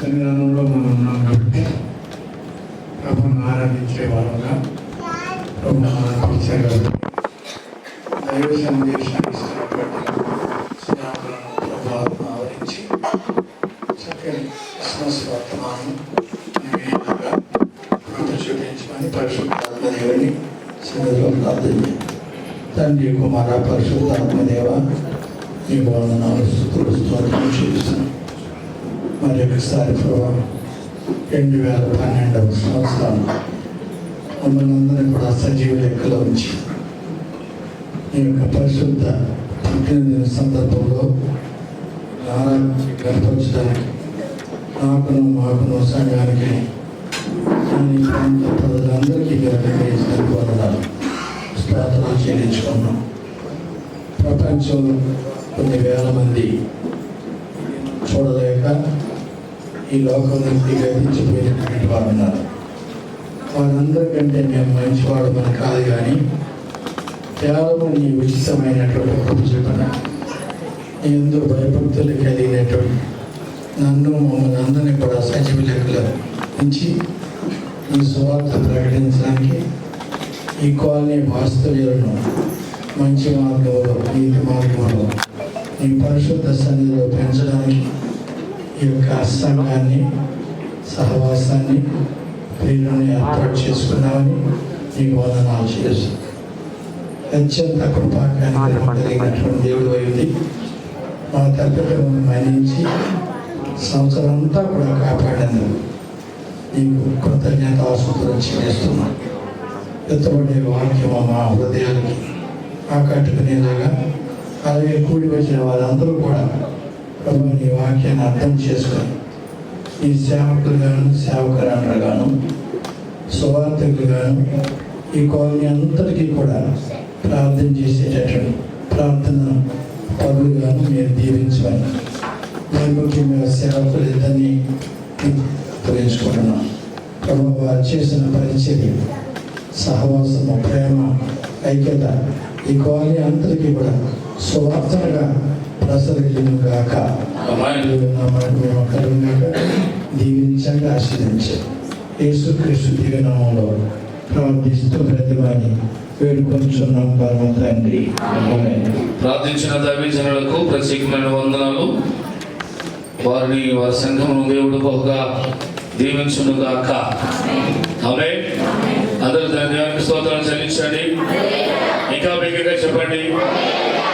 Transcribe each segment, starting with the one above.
సన్నిధానంలో మనం ఉన్నాం కాబట్టి ప్రభుని ఆరాధించే వారంగా ప్రభు మనం పిలిచారు కాబట్టి దైవ సందేశాన్ని ఇస్తున్నటువంటి స్నేహాలను ప్రభావం ఆవరించి చక్కని క్రిస్మస్ వర్తమానం నివేదికగా కృత చూపించమని పరిశుద్ధాత్మ దేవుని సన్నిధిలో ప్రార్థన. తండ్రి కుమార పరిశుద్ధాత్మ దేవ ఈ వందనాలు స్తుతులు స్తోత్రం చేస్తున్నాం. మరి ఒకసారి ప్రభావం 2012వ సంవత్సరం మమ్మల్ని అందరినీ కూడా సజీవ లెక్కలో ఉంచి ఈ యొక్క పరిశుద్ధ పుట్టినదిన సందర్భంలో గర్పరచడానికి మాకును సంఘానికి ఈ ప్రాంత ప్రజలందరికీ నిర్వహించిన వదనాలు ప్రార్థన చెల్లించుకున్నాం. ప్రపంచంలో కొన్ని వేల మంది చూడలేక ఈ లోకం నుండి గతించిపోయినటువంటి వారు ఉన్నారు. వారందరికంటే మేము మంచివాడమని కాదు, కానీ కేవలం నీ ఉచితమైనటువంటి కృప చెప్పన ఎందుకు భయభక్తులు కలిగినటువంటి నన్ను మమ్మల్ని అందరినీ కూడా సజీవ లెక్కలో ఉంచి ఈ సువార్త ప్రకటించడానికి ఈ కాలనీ వాస్తవ్యులను మంచి మార్గంలో నీతి మార్గంలో ఈ పరిశుద్ధ సన్నిధిలో పెంచడానికి ఈ యొక్క సంఘాన్ని సహవాసాన్ని ప్రియులను ఏర్పాటు చేసుకున్నామని నీకు వందనాలు చేస్తూ అత్యంత కృపాకాన్ని కలిగినటువంటి దేవుడు అయింది. మా తల్లిదండ్రులను మన్నించి సంవత్సరం అంతా కూడా కాపాడేందుకు నీకు కృతజ్ఞతాస్తుతులు చెల్లిస్తున్నాం. ఎత్తబడే వాక్యం మా హృదయాలకి ఆకట్టుకునేలాగా, అలాగే కూడి వచ్చిన వాళ్ళందరూ కూడా ప్రభు నీ వాక్యాన్ని అర్థం చేసుకొని ఈ సేవకులుగాను సేవకురాలుగాను సువార్థకులుగాను ఈ కాలనీ అంతటికీ కూడా ప్రార్థన చేసేటటువంటి ప్రార్థన పనులుగాను మీరు దీవించమని నేను ముఖ్యంగా సేవకులు ఇద్దరిని తొలగించుకుంటున్నాం. ప్రభు వారు చేసిన పరిచర్య సహవాసము ప్రేమ ఐక్యత ఈ కాలనీ అందరికీ కూడా సువార్తగా ప్రసరించును గాక. మేము కలుగుగాక దీవించండి, ఆశీర్వదించండి. యేసుక్రీస్తు దివ్యనామంలో ప్రార్థిస్తూ ప్రతిభాని వేడుకొంచున్నాం పరమ తండ్రి. ప్రార్థించిన దైవజనులకు ప్రత్యేకమైన వందనాలు. వారిని వారి సంఘమును దేవుడు బహుగా దీవించును గాక. ఆమేన్. అందరూ దేవునికి స్తోత్రాలు చెల్లించండి. ఇంకా బిగ్గరగా చెప్పండి,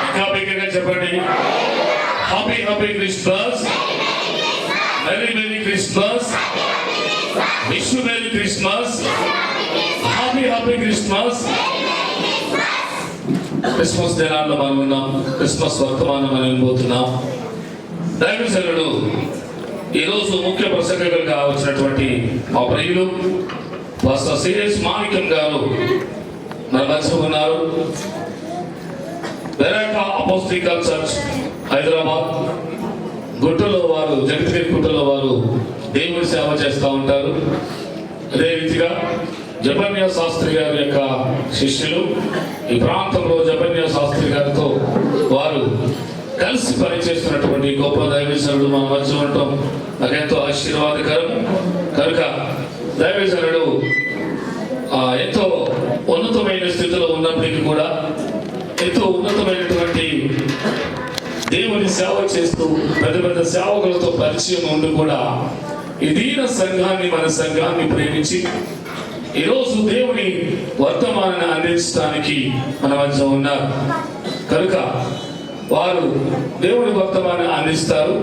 ఇంకా బిగ్గరగా చెప్పండి. Happy happy Christmas, merry merry Christmas, wish you merry Christmas, happy happy Christmas. Christmas దినాల్లో మనం ఉన్నాం. క్రిస్మస్ వర్తమానం అని వినబోతున్నాం. దైవజనుడు ఈరోజు ముఖ్య ప్రసంగకులుగా వచ్చినటువంటి మా ప్రియులు పాస్టర్ సిఎస్ మాణిక్యం గారు మన మధ్య ఉన్నారు. బెరాకా అపోస్టికల్ చర్చ్ హైదరాబాద్ గుట్టలో వారు, జగద్గిరి గుట్టలో వారు దేవుని సేవ చేస్తూ ఉంటారు. అదే రీతిగా జపన్య శాస్త్రి గారి యొక్క శిష్యులు ఈ ప్రాంతంలో జపన్య శాస్త్రి గారితో వారు కలిసి పనిచేస్తున్నటువంటి గొప్ప దైవజనుడు మన మధ్య ఉండటం నాకెంతో ఆశీర్వాదకరం. కనుక దైవజనుడు ఎంతో ఉన్నతమైన స్థితిలో ఉన్నప్పటికీ కూడా ఎంతో ఉన్నతమైనటువంటి దేవుని సేవ చేస్తూ పెద్ద పెద్ద సేవకులతో పరిచయం ఉండి కూడా ఈ దీన సంఘాన్ని, మన సంఘాన్ని ప్రేమించి ఈరోజు దేవుని వర్తమానాన్ని అందించడానికి మన మధ్య ఉన్నారు. కనుక వారు దేవుని వర్తమానాన్ని అందిస్తారు.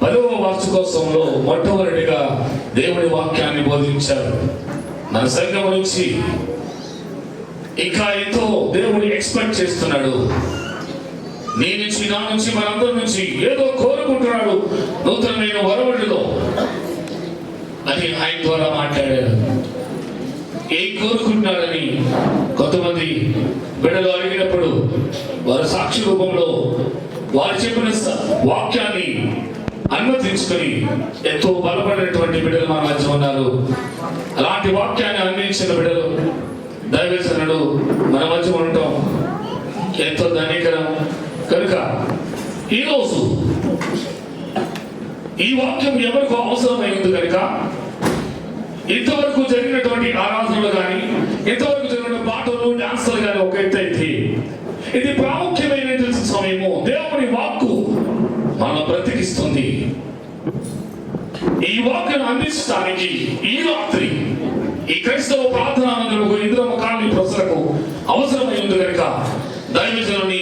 10వ వార్షికోత్సవంలో మొట్టమొదటిగా దేవుని వాక్యాన్ని బోధించారు. మన సంఘం నుంచి ఇంకా ఎంతో దేవుని ఎక్స్పెక్ట్ చేస్తున్నాడు. నీ నుంచి, నా నుంచి, మనందరి నుంచి ఏదో కోరుకుంటున్నాడు నూతనమైన వరవడిలో అని ఆయన ద్వారా మాట్లాడారు. ఏం కోరుకుంటున్నాడని కొంతమంది బిడ్డలు అడిగినప్పుడు వారి సాక్షి రూపంలో వారు చెప్పిన వాక్యాన్ని అనుమతించుకొని ఎంతో బలపడినటువంటి బిడ్డలు మన మధ్య ఉన్నారు. అలాంటి వాక్యాన్ని అందించిన బిడ్డలు దైవజనుడు మన మధ్య ఉండటం ఎంతో ధన్యకరం. కనుక ఈరోజు ఈ వాక్యం ఎవరికి అవసరమైంది కనుక ఇంతవరకు జరిగినటువంటి ఆరాధనలు కానీ, ఇంతవరకు జరిగిన పాటలు, డాన్సులు కానీ ఒక ఎత్తు అయితే, ఇది ప్రాముఖ్యమైనటువంటి సమయము. దేవుని వాక్కు మన బ్రతికిస్తుంది. ఈ వాక్యను అందించడానికి ఈ రాత్రి ఈ క్రైస్తవ ప్రార్థనా మందిరముకు ఇంద్రమ్మ కాలనీ ప్రజలకు అవసరమై ఉంది కనుక దైవజనుని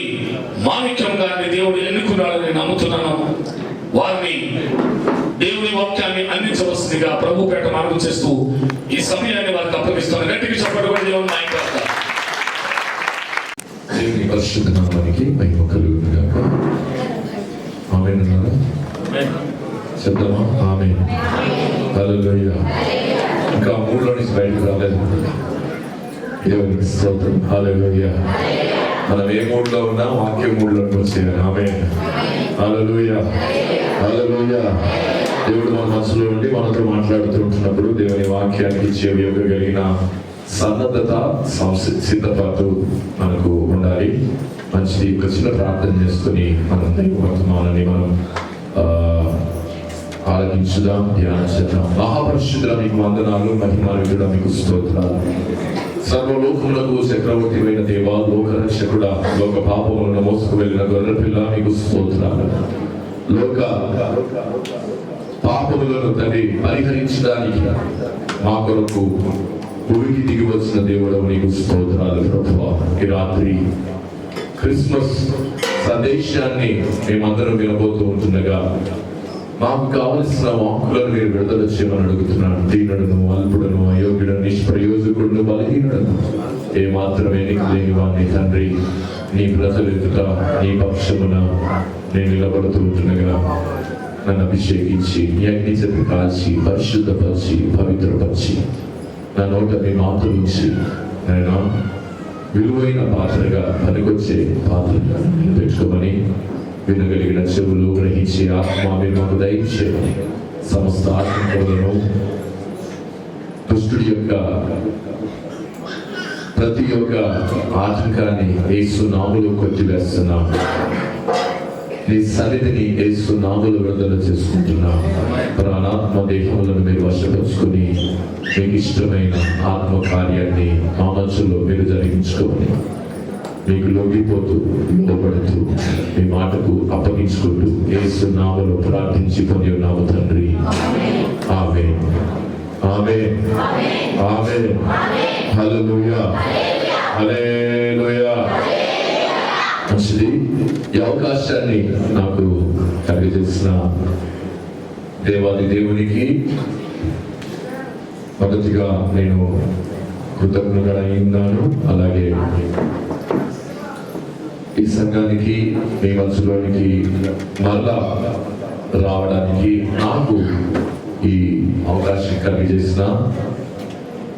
మాణిక్యం గారిని దేవుడు ఎన్నుకున్నాడని నమ్ముతున్నాను. వారిని దేవుని వాక్యాన్ని అందించవలసిందిగా ప్రభు పేట మనవి చేస్తూ ఈ సమయాన్ని వారికి అప్పగిస్తాను. గట్టిగా చెప్పబడి దేవుని నాయకుడు దేవుని పరిశుద్ధ నామానికి మహిమ కలుగును గాక. ఆమేన్ అన్నారా? చెప్దామా? ఆమేన్. హల్లెలూయా. ఇంకా మూడులో నుంచి బయటకు రాలేదు. దేవునికి స్తోత్రం. హల్లెలూయా. మనం ఏ మూడ్లో ఉన్నా వాక్య మూడ్లోకి వచ్చేయాలి. ఆమేన్. హల్లెలూయా. హల్లెలూయా. దేవుడు మన మనసులో ఉండి మనతో మాట్లాడుతుంటున్నప్పుడు దేవుని వాక్యానికి చెవి కలిగిన సన్నద్ధత, సిద్ధపాటు మనకు ఉండాలి. మంచిది. ఒక చిన్న ప్రార్థన చేసుకుని మనం వర్తమానాన్ని మనం ఆలకించుదాం, ధ్యానించుదాం. మహాపరిశుద్ధుడా మీకు వందనాలు, మహిమాన్వితుడా మీకు స్తోత్రాలు. సర్వలోకములకు చక్రవర్తివైన దేవా, లోకరక్షకుడా, లోక పాపములను మోసుకు వెళ్ళిన గొర్రెపిల్ల మీకు స్తోత్రాలు. లోక పాపములను తండ్రి పరిహరించడానికి మా కొరకు భూమికి దిగి వచ్చిన దేవుడవు నీకు స్తోత్రాలు ప్రభువా. ఈ రాత్రి క్రిస్మస్ సందేశాన్ని మేమందరం వినబోతూ ఉంటుండగా మాకు కావలసిన వాక్కులను మీరు విడుదల చేయమని అడుగుతున్నాను. దీనుడును, అల్పుడును, అయోగ్యుడను, నిష్ప్రయోజకుడును, బలహీనుడను, ఏ మాత్రమే నీకు లేని వాడిని తండ్రి నీ ప్రజలు ఎదుట నీ పక్షమున నేను నిలబడుతూ ఉంటుండగా నన్ను అభిషేకించి నీ అగ్ని చేత కాల్చి పరిశుద్ధపరిచి పవిత్రపరిచి నా నోట మీ మాటలు ఉంచి నేను విలువైన పాత్రగా పనికొచ్చే పాత్రగా పెట్టుకోమని, వినగలిగిన చెవులు గ్రహించే ఆత్మ మీరు మాకు దయచేయమని, సమస్త ఆత్మలను దుష్టుడి యొక్క ప్రతి ఒక్క ఆటంకాన్ని యేసు నామములో కొట్టివేస్తున్నాం. నీ సన్నిధిని యేసు నామములో విడుదల చేసుకుంటున్నాం. ప్రాణాత్మ దేహములను మీరు వశపరుచుకుని మీకు ఇష్టమైన ఆత్మ కార్యాన్ని మా మనసులో మీరు జరిగించుకోమని, మీకు లొంగిపోతూ లోబడుతూ మీ మాటకు అప్పగించుకుంటూ యేసు నామములో ప్రార్థించి పొంది ఉన్నాము తండ్రి. ఆమేన్. ఆమేన్. ఆమేన్. హల్లెలూయా. హల్లెలూయా. మంచిది. ఈ అవకాశాన్ని నాకు కలిగజేసిన దేవాది దేవునికి మొదటిగా నేను కృతజ్ఞుడిగా ఉన్నాను. అలాగే ఈ సంఘానికి మీ మనసులోనికి మరలా రావడానికి నాకు ఈ అవకాశం కలిగజేసిన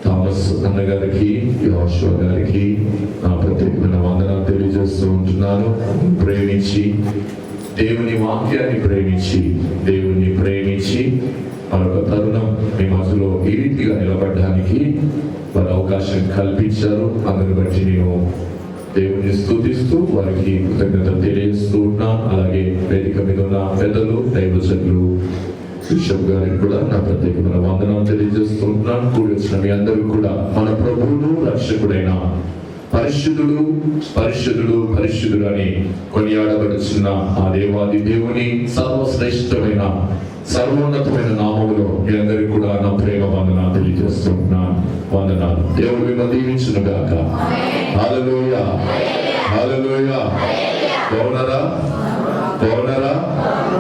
థామస్ అన్న గారికి, యోషువ గారికి నా ప్రత్యేకమైన వందనాలు తెలియజేస్తూ ఉంటున్నాను. ప్రేమించి దేవుని వాక్యాన్ని ప్రేమించి దేవుని ప్రేమించి మరొక తరుణం మీ మనసులో ఈ రీతిగా నిలబడడానికి వారు అవకాశం కల్పించారు. అందుని బట్టి నేను దేవుని స్తుతిస్తూ వారికి కృతజ్ఞతలు తెలియజేస్తూ ఉన్నాను. అలాగే వేదిక మీద ఉన్న పెద్దలు, దైవజనులు, బిషప్ గారికి కూడా నా ప్రత్యేకమైన వందనాలు తెలియజేస్తూ ఉన్నాను. కూడి వచ్చిన మీ అందరూ కూడా మన ప్రభువును రక్షకుడైన పరిశుద్ధుడు పరిశుద్ధుడు పరిశుద్ధుడు అని కొనియాడబడుచున్న ఆ దేవాది దేవుని సర్వశ్రేష్టమైన సర్వోన్నతమైన నామములో మీ అందరికీ కూడా నా ప్రేమ వందనాలు తెలియజేస్తున్నాను. వందనాలు. దేవుడు మిమ్మల్ని దీవించును గాక. హల్లెలూయా. హల్లెలూయా. బాగున్నారా? బాగున్నారా?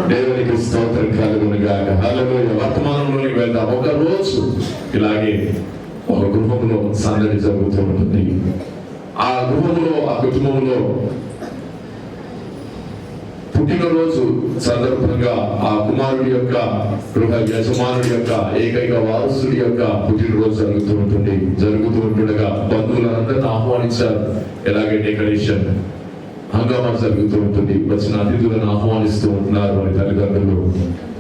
దేవునికి స్తోత్రం కలుగును గాక. హల్లెలూయా. వర్తమానంలోకి వెళ్దాం. ఒక రోజు ఇలాగే ఒక గృహంలో సందడి జరుగుతూ ఉంటుంది. ఆ గృహంలో, ఆ కుటుంబంలో పుట్టినరోజు సందర్భంగా ఆ కుమారుడి యొక్క గృహ యజమానుడి యొక్క ఏకైక వారసుడి యొక్క పుట్టినరోజు జరుగుతూ ఉంటుండగా బంధువులందరినీ ఆహ్వానించారు. ఎలాగే డెకరేషన్ హంగామా జరుగుతూ ఉంటుంది. వచ్చిన అతిథులను ఆహ్వానిస్తూ ఉంటున్నారు వారి తల్లిదండ్రులు.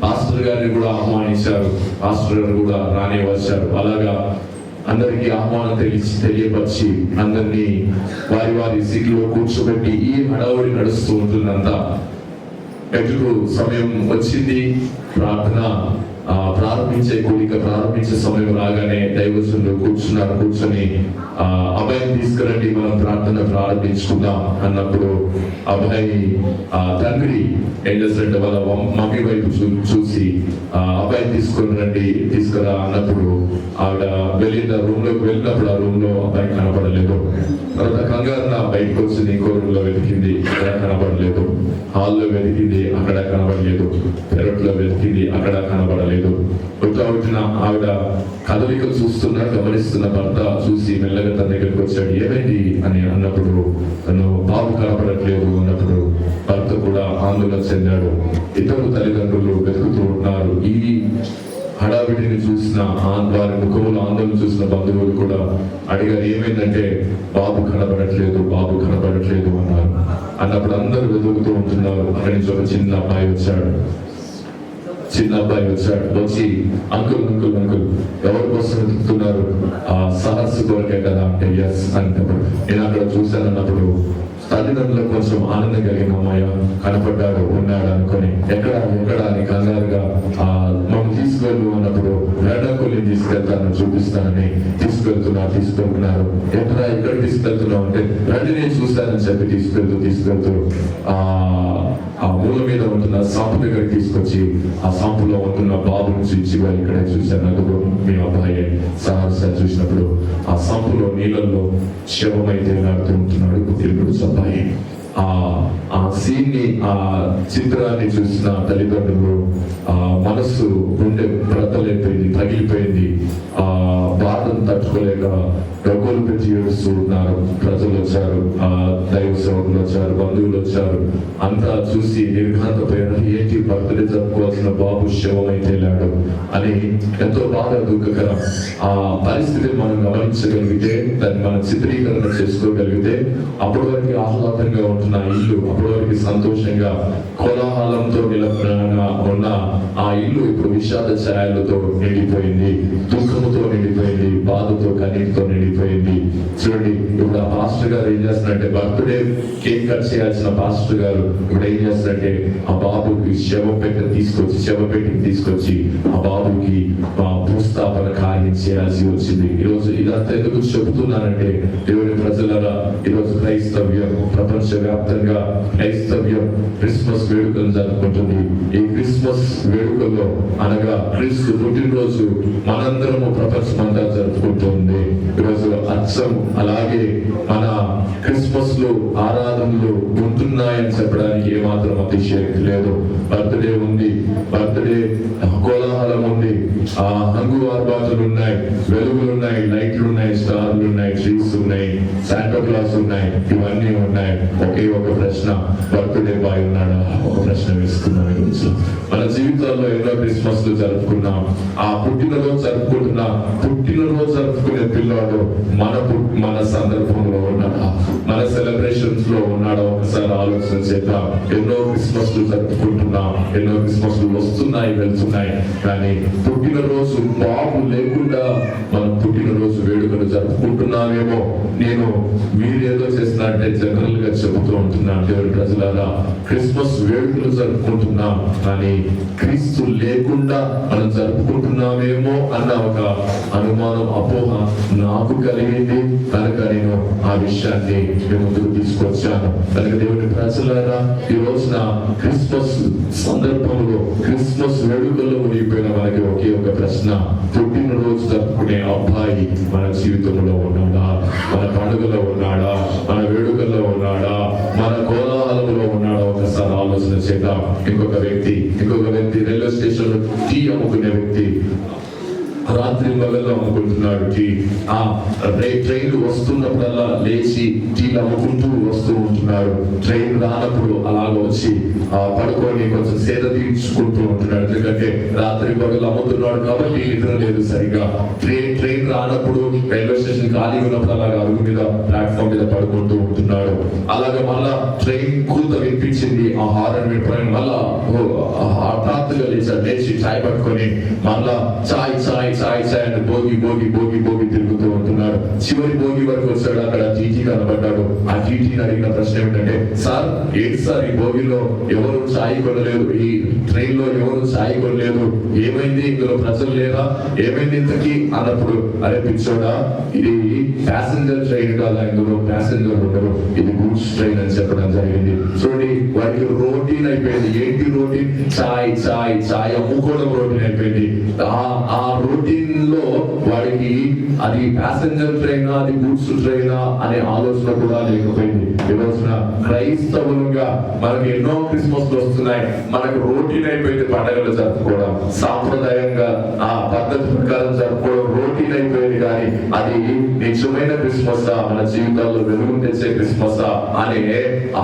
పాస్టర్ గారిని కూడా ఆహ్వానించారు. పాస్టర్ గారు కూడా రానే వచ్చారు. అలాగా అందరికీ ఆహ్వానం తెలియపరిచి అందరినీ వారి వారి సీట్లో కూర్చోబెట్టి ఈ హడావుడి నడుస్తూ ఉంటుందంతా. ఎటుకు సమయం వచ్చింది. ప్రార్థన ప్రారంభించే కూడిక ప్రారంభించే సమయం రాగానే దైవజనులు కూర్చొని అబ్బాయిని తీసుకురండి, మనం ప్రార్థన ప్రారంభించుకుందాం అన్నప్పుడు అబ్బాయి తండ్రి ఏం చేస్తారంటే వాళ్ళ మమ్మీ వైపు చూసి అబ్బాయిని తీసుకురా అన్నప్పుడు ఆవిడ రూమ్ లోకి వెళ్ళినప్పుడు ఆ రూమ్ లో అబ్బాయి కనపడలేదు. తర్వాత కంగారున బయటకు వచ్చింది, ఇంకో రూమ్ లో వెతికింది, అక్కడ కనపడలేదు. హాల్లో వెతికింది, అక్కడ కనబడలేదు. పెరట్లో వెతికింది, అక్కడ కనబడలేదు. వచ్చిన ఆవిడ కదలికలు గమనిస్తున్న భర్త చూసి మెల్లగా తన దగ్గరికి వచ్చాడు. ఏమైంది అని అన్నప్పుడు తను బాబు కనపడట్లేదు అన్నప్పుడు భర్త కూడా ఆందోళన చెందాడు. ఇతరు తల్లిదండ్రులు వెతుకుతూ ఉన్నారు. ఈ హడావిడిని చూసిన వారి ముఖంలో ఆందోళన చూసిన బంధువులు కూడా అడిగారు, ఏమైందంటే బాబు కనబడట్లేదు అన్నారు. అన్నప్పుడు అందరూ వెతుకుతూ ఉంటున్నారు. అక్కడి నుంచి ఒక చిన్న అబ్బాయి వచ్చాడు. వచ్చి అంకుల్ ఎవరి కోసం వెతుకుతున్నారు? సహస్సు కొరకే కదా అంటే ఎస్ అంటప్పుడు నేను అక్కడ చూశాను అన్నప్పుడు తల్లిదండ్రులకు కొంచెం ఆనందం కలిగిన అమ్మాయి కనపడ్డాడు, ఉన్నాడు అనుకొని ఎక్కడ అని కంగారుగా మనం తీసుకెళ్ళు అన్నప్పుడు వేడంకుల్ని తీసుకెళ్తాను చూపిస్తానని తీసుకెళ్తున్నారు. ఎక్కడ తీసుకెళ్తున్నావు అంటే రండి నేను చూస్తానని చెప్పి తీసుకెళ్తూ ఆ మూల మీద ఉంటున్న సాంపు దగ్గరికి తీసుకొచ్చి ఆ సాంపులో ఉంటున్న బాబుని చూసి ఇక్కడే చూశాను. అందుకు మీ అబ్బాయి సహర్స చూసినప్పుడు ఆ సాంపులో నీళ్ళల్లో శవమైతే నాడుతూ ఉంటున్నాడు తెలుగుడు అబ్బాయి. ఆ సీన్ ని ఆ చిత్రాన్ని చూసిన తల్లిదండ్రులు మనస్సు గుండె బ్రతలైపోయింది, పగిలిపోయింది. ఆ బాధను తట్టుకోలేక రఘువులు పెట్టి ఏడుస్తూ ఉన్నారు. ప్రజలు వచ్చారు, దైవ సేవకులు వచ్చారు, బంధువులు వచ్చారు. అంతా చూసి నిర్ఘాంతపోయారు. ఏంటి బర్త్డే జరుపుకోవాల్సిన బాబు శవమైతే లేడు అని ఎంతో బాధ, దుఃఖకరం. ఆ పరిస్థితిని మనం గమనించగలిగితే, దాన్ని మనం చిత్రీకరణ చేసుకోగలిగితే అప్పటి వరకు ఆహ్లాదంగా ఉంటున్న ఇల్లు, అప్పటి వరకు సంతోషంగా కోలాహలంతో నిలబడిన ఉన్న ఆ ఇల్లు ఇప్పుడు విషాద ఛాయలతో నిండిపోయింది, దుఃఖముతో నిండిపోయింది, బాధతో కన్నీటితో నిండిపోయింది. చూడండి, ఇప్పుడు ఆ పాస్టర్ గారు ఏం చేస్తున్నారంటే బర్త్డే కేక్ కట్ చేయాల్సిన పాస్టర్ గారు ఇప్పుడు ఏం చేస్తున్నారంటే ఆ బాబుకి శవపెట్టికి తీసుకొచ్చి ఆ బాబుకి భూస్థాపన కార్యం చేయాల్సి వచ్చింది. ఈరోజు ఇదంతా ఎందుకు చెబుతున్నానంటే దేవుని ప్రజలరా, ఈరోజు క్రైస్తవ్యం ప్రపంచ వ్యాప్తంగా క్రైస్తవ్యం క్రిస్మస్ వేడుకలు జరుపుకుంటుంది. ఈ క్రిస్మస్ వేడుకల్లో అనగా క్రీస్తు పుట్టినరోజు మనందరము ప్రపంచమంతా జరుపుకుంటుంది. ఈరోజు అచ్చం అలాగే మన క్రిస్మస్ లో ఆరాధనలు ఉంటున్నాయని చెప్పడానికి ఏమాత్రం అతిశయోక్తి లేదు. బర్త్డే ఉంది, బర్త్డే కోలాహలం ఉంది, ఆ హంగు ఆర్బాటులు ఉన్నాయి, వెలుగులు ఉన్నాయి, లైట్లు ఉన్నాయి, స్టార్లు ఉన్నాయి, ట్రీస్ ఉన్నాయి, శాంటా క్లాస్ ఉన్నాయి, ఇవన్నీ ఉన్నాయి. ఒకే ఒక ప్రశ్న, బర్త్డే బాయ్ ఉన్నాడా? ఒక ప్రశ్న వేసుకున్నాం. ఈరోజు మన జీవితాల్లో ఎన్నో క్రిస్మస్ లు జరుపుకున్నాం. ఆ పుట్టినరోజు జరుపుకునే పిల్లాడు మన సందర్భంలో ఉన్నాడా? మన సెలబ్రేషన్స్ లో ఉన్నాడా? ఒకసారి ఆలోచన చేద్దాం. ఎన్నో క్రిస్మస్ లు జరుపుకుంటున్నాం, ఎన్నో క్రిస్మస్ లు వస్తున్నాయి, వెళ్తున్నాయి. కానీ పుట్టినరోజు బాబు లేకుండా మనం పుట్టినరోజు వేడుకలు జరుపుకుంటున్నామేమో. నేను మీరేదో చేస్తున్నారంటే జనరల్ గా చెబుతూ ఉంటున్నాను. దేవుడి ప్రజలారా, క్రిస్మస్ వేడుకలు జరుపుకుంటున్నాం, కానీ క్రీస్తు లేకుండా మనం జరుపుకుంటున్నామేమో అన్న ఒక అనుమానం, అపోహ నాకు కలిగింది. కనుక నేను ఆ విషయాన్ని ముందుకు తీసుకొచ్చాను. కనుక దేవుడి ప్రజలారా, ఈ రోజున క్రిస్మస్ సందర్భంలో క్రిస్మస్ వేడుకల్లో మునిగిపోయిన మనకి ఒకే ఒక ప్రశ్న, పుట్టినరోజు జరుపుకునే అబ్బాయి మన జీవితంలో ఉన్నాడా? మన పండుగలో ఉన్నాడా? మన వేడుకల్లో ఉన్నాడా? మన కోలాహలంలో ఉన్నాడా? ఒకసారి ఆలోచన చేద్దాం. ఇంకొక వ్యక్తి రైల్వే స్టేషన్ లో టీ అమ్ముకునే వ్యక్తి రాత్రి పగల్లో అమ్ముకుంటున్నాడు టీ. ట్రైన్ వస్తున్నప్పుడల్లా లేచి టీలు అమ్ముకుంటూ వస్తూ ఉంటున్నాడు. ట్రైన్ రానప్పుడు అలాగ వచ్చి పడుకొని కొంచెం సేద తీర్చుకుంటూ ఉంటున్నాడు. ఎందుకంటే రాత్రి పగలు అమ్ముతున్నాడు కాబట్టి నిద్ర లేదు సరిగా. ట్రైన్ రానప్పుడు రైల్వే స్టేషన్ ఖాళీ ఉన్నప్పుడు అలాగా అరుగు మీద ప్లాట్ఫామ్ మీద పడుకుంటూ ఉంటున్నాడు. అలాగే మళ్ళా ట్రైన్ కూత వినిపించింది, ఆ హారన్ వినిపోయిన మళ్ళా హఠాత్తుగా లేచి చాయ్ పట్టుకొని మళ్ళా చాయ్ చాయ్ అని భోగి భోగి భోగి భోగి తిరుగుతూ ఉంటున్నాడు. చివరి భోగి వరకు వచ్చాడు. అక్కడ టీటీ కనబడ్డాడు. ఆ టీటీని అడిగిన ప్రశ్న ఏమిటంటే, సార్ ఏంటి సార్ ఈ భోగిలో ఎవరు చాయ్ కొనలేదు, ఈ ట్రైన్ లో ఎవరు చాయ్ కొనలేదు, ఏమైంది, ఇందులో ప్రజలు లేదా, ఏమైంది ఇంతకీ అన్నప్పుడు, అరే పిచ్చోడా, ఇది ప్యాసింజర్ ట్రైన్ కాదా, ఇందులో ప్యాసింజర్ ఉండరు, ఇది గూడ్స్ ట్రైన్ అని చెప్పడం జరిగింది. చూడండి, వాడికి రొటీన్ అయిపోయింది. ఏంటి రొటీన్? చాయ్ చాయ్ చాయ్ అమ్ముకోవడం రొటీన్ అయిపోయింది. ఆ రొటీన్ లో వాడికి అది ప్యాసింజర్ ట్రైనా అది గూడ్స్ ట్రైనా అనే ఆలోచన కూడా లేకపోయింది. ఈ రోజున క్రైస్తవులుగా మనకి ఎన్నో క్రిస్మస్లు వస్తున్నాయి. మనకు రొటీన్ అయిపోయింది పండుగలు జరుపుకోవడం, సాంప్రదాయంగా ఆ పద్ధతి ప్రకారం జరుపుకోవడం రొటీన్ అయిపోయింది. కానీ అది నిజమైన క్రిస్మస్, మన జీవితాల్లో వెలుగు తెచ్చే క్రిస్మస్ అనే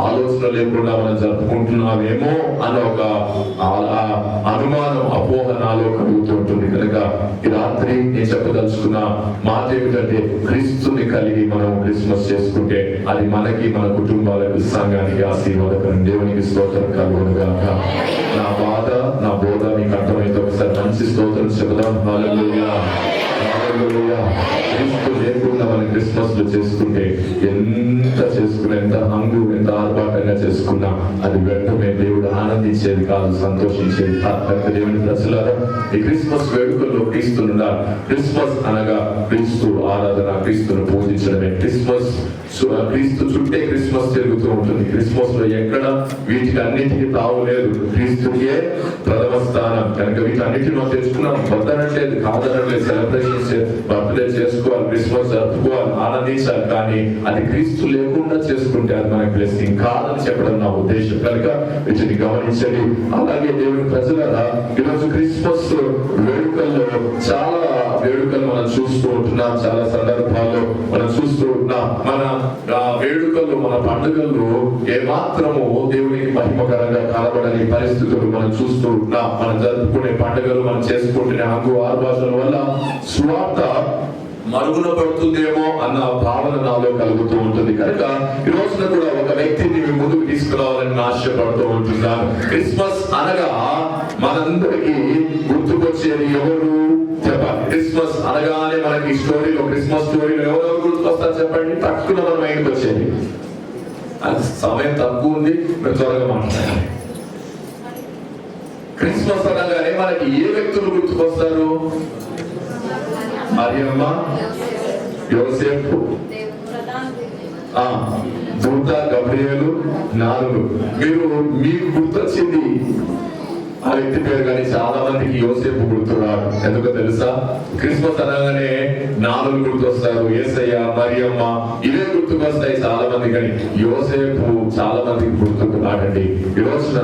ఆలోచన లేకుండా మనం జరుపుకుంటున్నామేమో అన్న ఒక అనుమానం, అపోహ నాలో కలుగుతూ ఉంటుంది. కనుక ఈ రాత్రి నేను చెప్పదలుచుకున్న మాట ఏమిటంటే, క్రీస్తుని కలిగి మనం క్రిస్మస్ చేసుకుంటే అది మనకి, మన కుటుంబాలకు, సంఘానికి ఆశీర్వాదకరం. దేవునికి స్తోత్రం కలుగునుగాక. నా బాధ, నా బోధ మీకు అర్థమైతే ఒకసారి మంచి స్తోత్రం చెబుదాం. హల్లెలూయా, హల్లెలూయా. క్రీస్తు లేకుండా మనం క్రిస్మస్ లో చేసుకుంటే ఎంత చేసుకున్నా, ఎంత హంగు, ఎంత ఆర్భాటంగా చేసుకున్నా అది వెంటనే దేవుడు ఆనందించేది కాదు, సంతోషించేది కనుక దేవుని ప్రజలారా, ఈ క్రిస్మస్ వేడుకల్లో క్రీస్తునున్నారు. క్రిస్మస్ అనగా క్రీస్తు ఆరాధన, క్రీస్తును పూజించడమే. క్రీస్తు చుట్టే క్రిస్మస్ జరుగుతూ ఉంటుంది. క్రిస్మస్ లో ఎక్కడ వీటికి అన్నిటికీ తావు లేదు, క్రీస్తుకే ప్రథమ స్థానం. కనుక వీటన్నిటిలో తెచ్చుకున్నాం, వద్దనట్లేదు, కాదనట్లేదు. సెలబ్రేషన్ బర్త్డే చేసుకోవాలి, క్రిస్మస్ జరుపుకోవాలి, ఆనందించాలి. కానీ అది క్రీస్తు లేకుండా చేసుకుంటే అది మనకి బ్లెస్సింగ్ కాదని చెప్పడం నా ఉద్దేశం. కనుక వీటిని గమనించండి. అలాగే దేవుని ప్రజలారా, ఈరోజు క్రిస్మస్ వేడుకల్లో చాలా వేడుకలు మనం చూస్తూ ఉంటున్నాం. చాలా సందర్భాల్లో మనం చూస్తూ ఉంటున్నాం. మన వేడుకల్లో, మన పండుగల్లో ఏమాత్రము దేవునికి మహిమకరంగా కనబడని పరిస్థితులు మనం చూస్తూ ఉంటున్నాం. మనం జరుపుకునే పండుగలు, మనం చేసుకుంటున్న హంగు ఆర్భాషల వల్ల స్వార్థ మరుగున పడుతుందేమో అన్న భావన నాలో కలుగుతూ ఉంటుంది. కనుక ఈ రోజున కూడా ఒక వ్యక్తిని ముందుకు తీసుకురావాలని ఆశపడుతూ ఉంటున్నాను. క్రిస్మస్ అనగా మనందరికీ గుర్తుకొచ్చేది ఎవరు చెప్పండి? క్రిస్మస్ అనగానే మనకి స్టోరీలో, క్రిస్మస్ స్టోరీలో ఎవరెవరు గుర్తుకొస్తారు చెప్పండి? తక్కువ మన మైండ్కి వచ్చేది. అది సమయం తక్కువ ఉంది, మీరు త్వరగా మాట్లాడాలి. క్రిస్మస్ అనగానే మనకి ఏ వ్యక్తులు గుర్తుకొస్తారు? మరియమ్మ, యోసేపు, దూత గబ్రియేలు, నాలుగు. మీకు గుర్తొచ్చింది ఆ వ్యక్తి పేరు, కానీ చాలా మందికి యోసేపు గుర్తురాడు. ఎందుకో తెలుసా? క్రిస్మస్ అనగానే నాలుగు గుర్తొస్తారు, యేసయ్య, మరియమ్మ, ఇవే గుర్తుకొస్తాయి చాలా మంది. కానీ యోసేపు చాలా మందికి గుర్తుకున్నాడండి. ఈ రోజున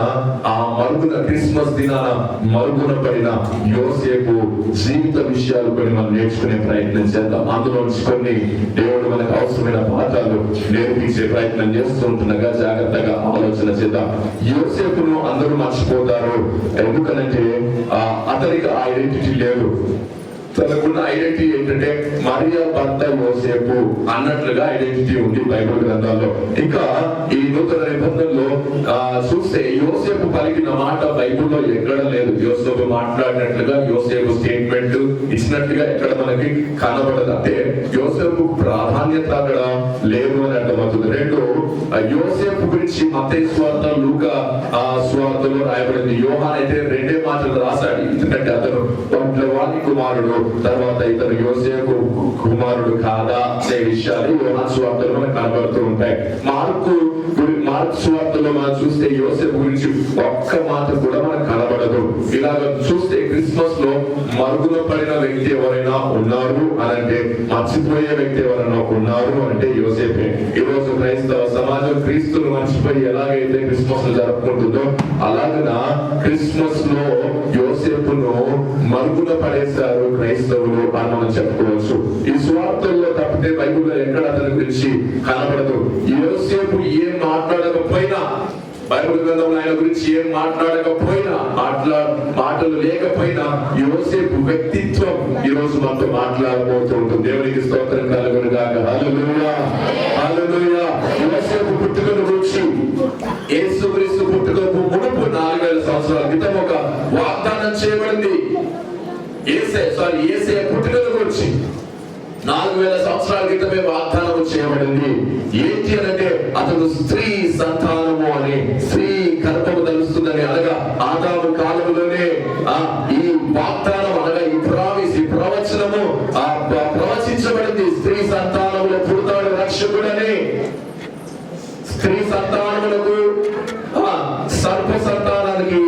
ఆ మరుగున, క్రిస్మస్ దినాన మరుగున పడిన యోసేపు జీవిత విషయాలు కొన్ని మనం నేర్చుకునే ప్రయత్నం చేద్దాం. అందులో కొన్ని దేవుడు మనకు అవసరమైన పాఠాలు నేర్పించే ప్రయత్నం చేస్తూ ఉంటుండగా జాగ్రత్తగా ఆలోచన చేద్దాం. యోసేపును అందరూ మర్చిపోతారు. ఎందుకనంటే అతనికి ఐడెంటిటీ లేదు. తనకున్న ఐడెంటిటీ ఏంటంటే మరియా భర్త యోసేపు అన్నట్లుగా ఐడెంటిటీ ఉంది బైబిల్ గ్రంథాల్లో. ఇంకా ఈ నూతన నిబంధనలో చూస్తే యోసేపు పలికిన మాట బైబిల్లో ఎక్కడ లేదు. యోసేపు మాట్లాడినట్లుగా, యోసేపు స్టేట్మెంట్ ఇచ్చినట్టుగా ఎక్కడ మనకి కనబడదు. అంటే యోసేపు ప్రాధాన్యత అక్కడ లేదు అని అర్థమవుతుంది. రెండు, యోసేపు గురించి మత్తయి సువార్త, లూకా సువార్తలో రాయబడింది. యోహాన్ అయితే రెండే మాటలు రాశాడు. ఎందుకంటే అతను వాని కుమారుడు, తర్వాత ఇతను యోసేపు కుమారుడు కాదా అనే విషయాలు యోహాను సువార్తలో మనకు కనబడుతూ ఉంటాయి. మార్కు సువార్తలో మనం చూస్తే యోసేపు గురించి ఒక్క మాట కూడా మనకు కనబడదు. ఇలాగ చూస్తే క్రిస్మస్ లో మరుగున పడిన వ్యక్తి ఎవరైనా ఉన్నారు అనంటే, మర్చిపోయే వ్యక్తి ఎవరైనా ఉన్నారు అంటే యోసేపే. ఈ రోజు క్రైస్తవ సమాజం క్రీస్తును మర్చిపోయి ఎలాగైతే క్రిస్మస్ జరుపుకుంటుందో, అలాగన క్రిస్మస్ లో యోసేపును మరుగున పడేశారు క్రైస్తవులు అని మనం చెప్పుకోవచ్చు. ఈ సువార్తల్లో తప్పితే బైబిల్లో ఎక్కడ అతని గురించి కనబడదు. యోసేపు ఏం మాట్లాడకపోయినా, బైబిల్ గ్రంథంలో ఆయన గురించి ఏం మాట్లాడకపోయినా, మాటలు లేకపోయినా, యోసేపు వ్యక్తిత్వం ఈ రోజు మనతో మాట్లాడబోతూ ఉంటుంది. దేవునికి స్తోత్రం కలుగునుగాక. హల్లెలూయా, హల్లెలూయా. యోసేపు పుట్టుకను గురించి, యేసుక్రీస్తు పుట్టుకకు మునుపు 4000 సంవత్సరాల క్రితం ఒక వాగ్దానం చేయబడింది. యేసయ్య పుట్టుకను గురించి 4000 సంవత్సరాల క్రితమే వాగ్దానం చేయబడింది. ఏంటి అంటే అతను స్త్రీ సంతానము అని, స్త్రీ గర్భము ధరిస్తుందని, అనగా ఆదాము కాలంలోనే ఈ వాగ్దానం అనగా ఈ ప్రామిస్, ఈ ప్రవచనము ప్రవచించబడింది. స్త్రీ సంతానములో పుడతాడు రక్షకుడని. స్త్రీ సంతానములకు సర్ప సంతానానికి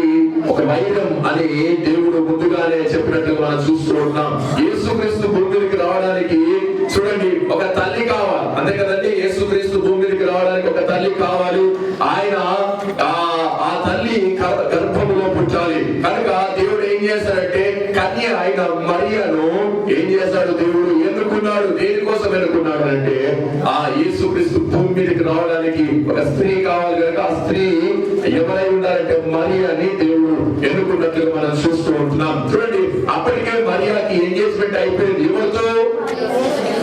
ఒక వైరం అని దేవుడు ముందుగానే చెప్పినట్లుగా మనం చూస్తూ ఉన్నాం. యేసుక్రీస్తు భూమికి రావడానికి చూడండి ఒక తల్లి కావాలి, అంతే కదండి. యేసుక్రీస్తు భూమికి రావడానికి ఒక తల్లి కావాలి. ఆయన ఆ తల్లి గర్భములో పుట్టాలి. కనుక దేవుడు ఏం చేశాడంటే కన్య అయిన మరియను ఏం చేశాడు? దేవుడు ఎన్నుకున్నాడు. దేనికోసం ఎన్నుకున్నాడు అంటే ఆ యేసుక్రీస్తు భూమి మీదకి రావడానికి ఒక స్త్రీ కావాలి కనుక ఆ స్త్రీ ఎవరై ఉండాలంటే మరియని దేవుడు ఎన్నుకున్నట్లుగా మనం చూస్తూ ఉంటున్నాం. చూడండి, అప్పటికే మరియాకి ఎంగేజ్మెంట్ అయిపోయింది. ఎవరితో?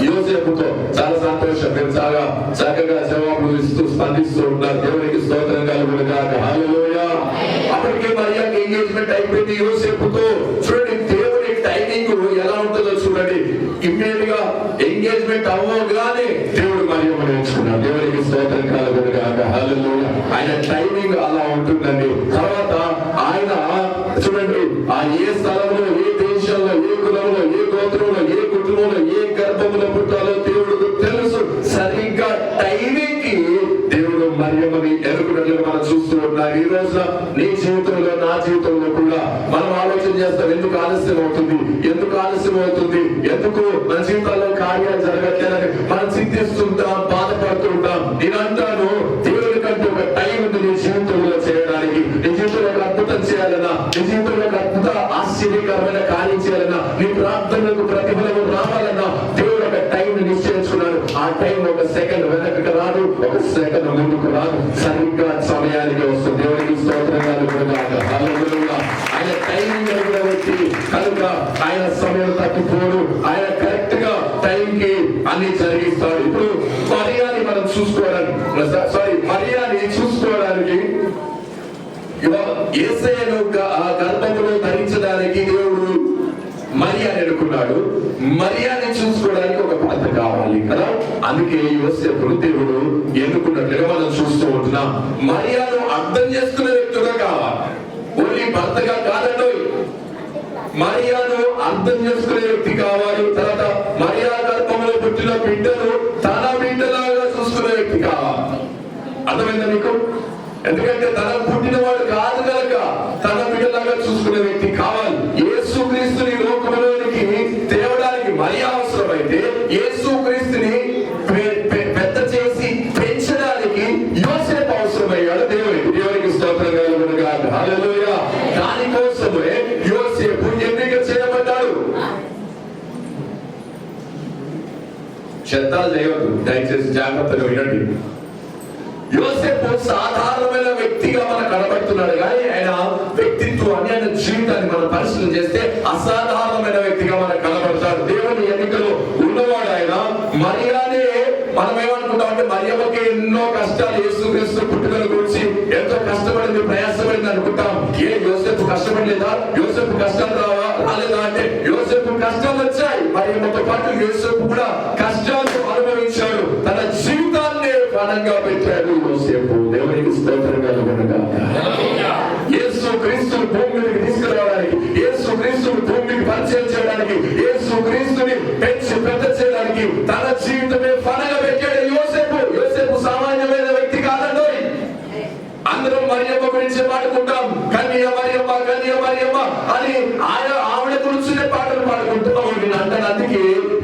యోసేపుతో. చాలా సంతోషం. మీరు చాలా చక్కగా జవాబులు ఇస్తూ స్పందిస్తూ ఉన్నారు. దేవునికి స్తోత్రం కలుగును గాక. హల్లెలూయా. అప్పటికే మరియాకి ఎంగేజ్మెంట్ అయిపోయింది యోసేపుతో. చూడండి, దేవుని టైమింగ్ ఎలా ఉంటుందో చూడండి. ఇమ్మీడియట్ గా ఎంగేజ్మెంట్ అవ్వగానే దేవుడు మరియమ్మను ఎంచుకున్నాడు. దేవునికి స్తోత్రం కలుగును గాక. హల్లెలూయా. ఆయన టైమింగ్ అలా ఉంటుందండి. తర్వాత ఆయన చూడండి, ఆ ఏ స్థలంలో, ఏ దేశంలో, ఏ కులంలో, ఏ గోత్రంలో, ఏ కుటుంబంలో, ఏ గర్భంలో పుట్టాలో దేవుడికి తెలుసు. సరిగ్గా టైమింగ్ కి దేవుడు మరియమ్మని ఎన్నుకున్నట్లుగా మనం చూస్తూ ఉన్నాం. ఈ రోజున నీ జీవితంలో, నా జీవితంలో కూడా మనం ఆలోచన చేస్తాం, ఎందుకు ఆలస్యం అవుతుంది, ఎందుకు ఆలస్యం అవుతుంది, ఎందుకు మన జీవితాల్లో కార్యాలు జరగట్లేదని మనం చింతిస్తుంటాం, బాధపడుతుంటాం. నేను అంటాను, దేవుడి కంటే ఒక టైం ఉంది నీ జీవితంలో చేయడానికి. నీ జీవితంలో ఒక అద్భుతం చేయాలన్నా, నీ జీవితంలో ఒక అద్భుత ఆశ్చర్యకరమైన కార్యం చేయాలన్నా, నీ ప్రార్థనలకు ప్రతిఫలం రావాలన్నా దేవుడు ఒక టైం నిశ్చయించుకున్నాడు. ఆ టైం ఒక సెకండ్ వెనకకు రాదు, ఒక సెకండ్ ముందుకు రాదు, సరిగ్గా సమయానికి వస్తుంది. దేవుడికి స్తోత్రాలు కూడా. హల్లెలూయా. ఆయన టైమింగ్ కలిగిన వ్యక్తి కనుక ఆయన సమయం తప్పిపోడు. ఆయన కరెక్ట్ గా టైం కి అన్ని జరిగిస్తాడు. ఇప్పుడు మరియాని మనం చూసుకోవడానికి మరియాని చూసుకోవడానికి యేసయ్యను గర్భములో ధరించడానికి దేవుడు మరియాని ఎన్నుకున్నాడు. మరియాని చూసుకోవడానికి ఒక పాత్ర కావాలి కదా. అందుకే యోసేపును దేవుడు ఎన్నుకున్నట్లుగా మనం చూస్తూ ఉంటున్నాం. మరియాను అర్థం చేసుకునే వ్యక్తిగా కావాలి, ఓన్లీ భర్తగా కాదండి. మరియాను అర్థం చేసుకునే వ్యక్తి కావాలి. తర్వాత మరియా గర్భంలో పుట్టిన బిడ్డను తన బిడ్డలాగా చూసుకునే వ్యక్తి కావాలి. అర్థమైందా మీకు? ఎందుకంటే తన పుట్టినవాడు కాదు కనుక తన బిడ్డలాగా చూసుకునే వ్యక్తి కావాలి. యేసుక్రీస్తుని లోకంలోనికి తేవడానికి మరియా అవసరమైతే యేసుక్రీస్తుని పెద్ద చేసి పెంచడానికి యోసేపు అవసరమయ్యాడు. దేవునికి స్తోత్రం కలుగును గాక. హల్లెలూయా. దానికోసమే యోసేపు ఎన్నిక చేయబడ్డాడు. చెత్తాలు చేయవద్దు, దయచేసి జాగ్రత్తగా వినండి. యోసేపు సాధారణమైన వ్యక్తిగా మనకు కనబడుతున్నాడు, కానీ ఆయన వ్యక్తిత్వాన్ని, ఆయన జీవితాన్ని మనం పరిశీలన చేస్తే అసాధారణమైన వ్యక్తిగా మనకు కనబడతాడు. దేవుని ఎన్నికలో ఉన్నవాడు ఆయన. మరియానే మనం ఏమనుకుంటాం అంటే మరియమ్మకి ఎన్నో కష్టాలు, యేసుక్రీస్తు పుట్టుకల గురించి ఎంతో కష్టపడింది, ప్రయాసపడింది అనుకుంటాం. యోసేపు కష్టపడలేదా? యోసేపు కష్టాలు రాలేదా అంటే యోసేపు కష్టాలు వచ్చాయి. మరియమ్మతో పాటు యోసేపు కూడా కష్టాలు అనుభవించాడు. తన జీవితాన్ని పణంగా పెట్టాడు యోసేపు. దేవునికి స్తోత్రం కలుగును గాక. యేసుక్రీస్తుని భూమికి తీసుకురావడానికి, యేసుక్రీస్తుని భూమికి పరిచయం చేయడానికి, యేసుక్రీస్తుని పెంచి పెద్ద చేయడానికి తన జీవితమే పణంగా పెట్టాడు యోసేపు. యోసేపు సామాన్యమైన వ్యక్తి కాదండి. అందరం మరియమ్మ గురించి పాడుకుంటాం, కన్య మరియమ్మ, కన్య మరియమ్మ అని ఆవిడ గురించినే పాటలు పాడుకుంటున్నాం. నేను అంటాను, అందుకే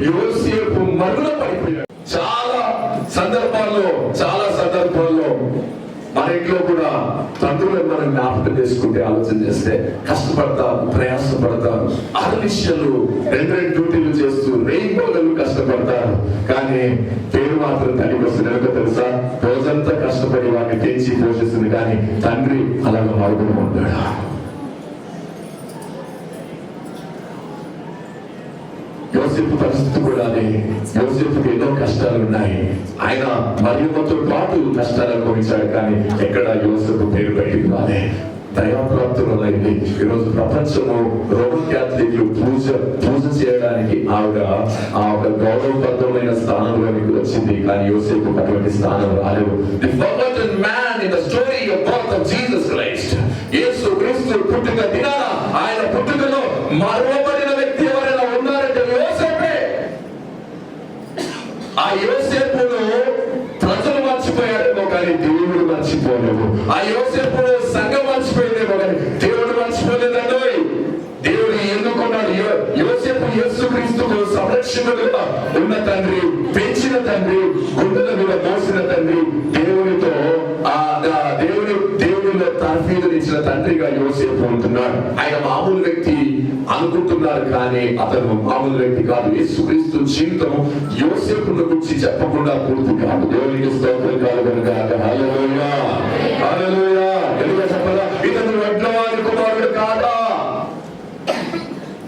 యోసేపు మరుగున పడిపోయాడు. చాలా సందర్భాల్లో మన ఇంట్లో కూడా తండ్రులను మనం జ్ఞాపకం చేసుకుంటే, ఆలోచన చేస్తే కష్టపడతారు, ప్రయాసపడతారు, ఆర్నిషలు 2 డ్యూటీలు చేస్తూ రేయింబోగలు కష్టపడతారు. కానీ పేరు మాత్రం తల్లికి వస్తుంది. ఎందుకో తెలుసా? రోజంతా కష్టపడి వాటిని పెంచి పోషిస్తుంది, కానీ తండ్రి అలాగా మరుగున ఉంటాడు. యోసేపు పరిస్థితి కూడా అదే. యోసేపుకి ఎన్నో కష్టాలు ఉన్నాయి. ఆయన మరియమ్మతో పాటు కష్టాలు అనుభవించాడు, కానీ ఎక్కడ యోసేపు పేరు బయటికి రాలే. దయాప్రాప్తులైంది. ఈరోజు ప్రపంచము రోమన్ క్యాథలిక్లు పూజ చేయడానికి ఆవిడ ఆ ఒక గౌరవబద్ధమైన స్థానంలోనికి వచ్చింది. కానీ యోసేపు అటువంటి స్థానం రాలేదు. The forgotten man in the story of birth of Jesus Christ. యేసు క్రీస్తు పుట్టుక దినాన ఆయన పుట్టుకలో మరవబడిన వ్యక్తి ఎవరైనా ఉన్నారంటే యోసేపే. ఆ యోసేపును ప్రజలు మర్చిపోయారేమో కానీ దేవుడు మర్చిపోలేవు. ఆ యోసేపును సంఘం మర్చిపోయిందేమో కానీ దేవుడు మర్చిపోలేదండి. దేవుడు ఎందుకున్నాడు? యోసేపు యేసుక్రీస్తుకు సంరక్షకుడుగా ఉన్న తండ్రి, పెంచిన తండ్రి, గుండెల మీద మోసిన తండ్రి, దేవునితో దేవునిలో తర్ఫీదునిచ్చిన తండ్రిగా యోసేపు ఉంటున్నాడు. ఆయన మామూలు వ్యక్తి అనుకుంటున్నారు కానీ అతను మామూలు వ్యక్తి కాదు. యేసుక్రీస్తు జీవితం యోసేపును గురించి చెప్పకుండా పూర్తి కాదు. దేవునికి స్తోత్రం కలుగును గాక. హల్లెలూయా, హల్లెలూయా. ఎందుకు చెప్పాలా? ఇతను వడ్లవారి కుమారుడు కాదా?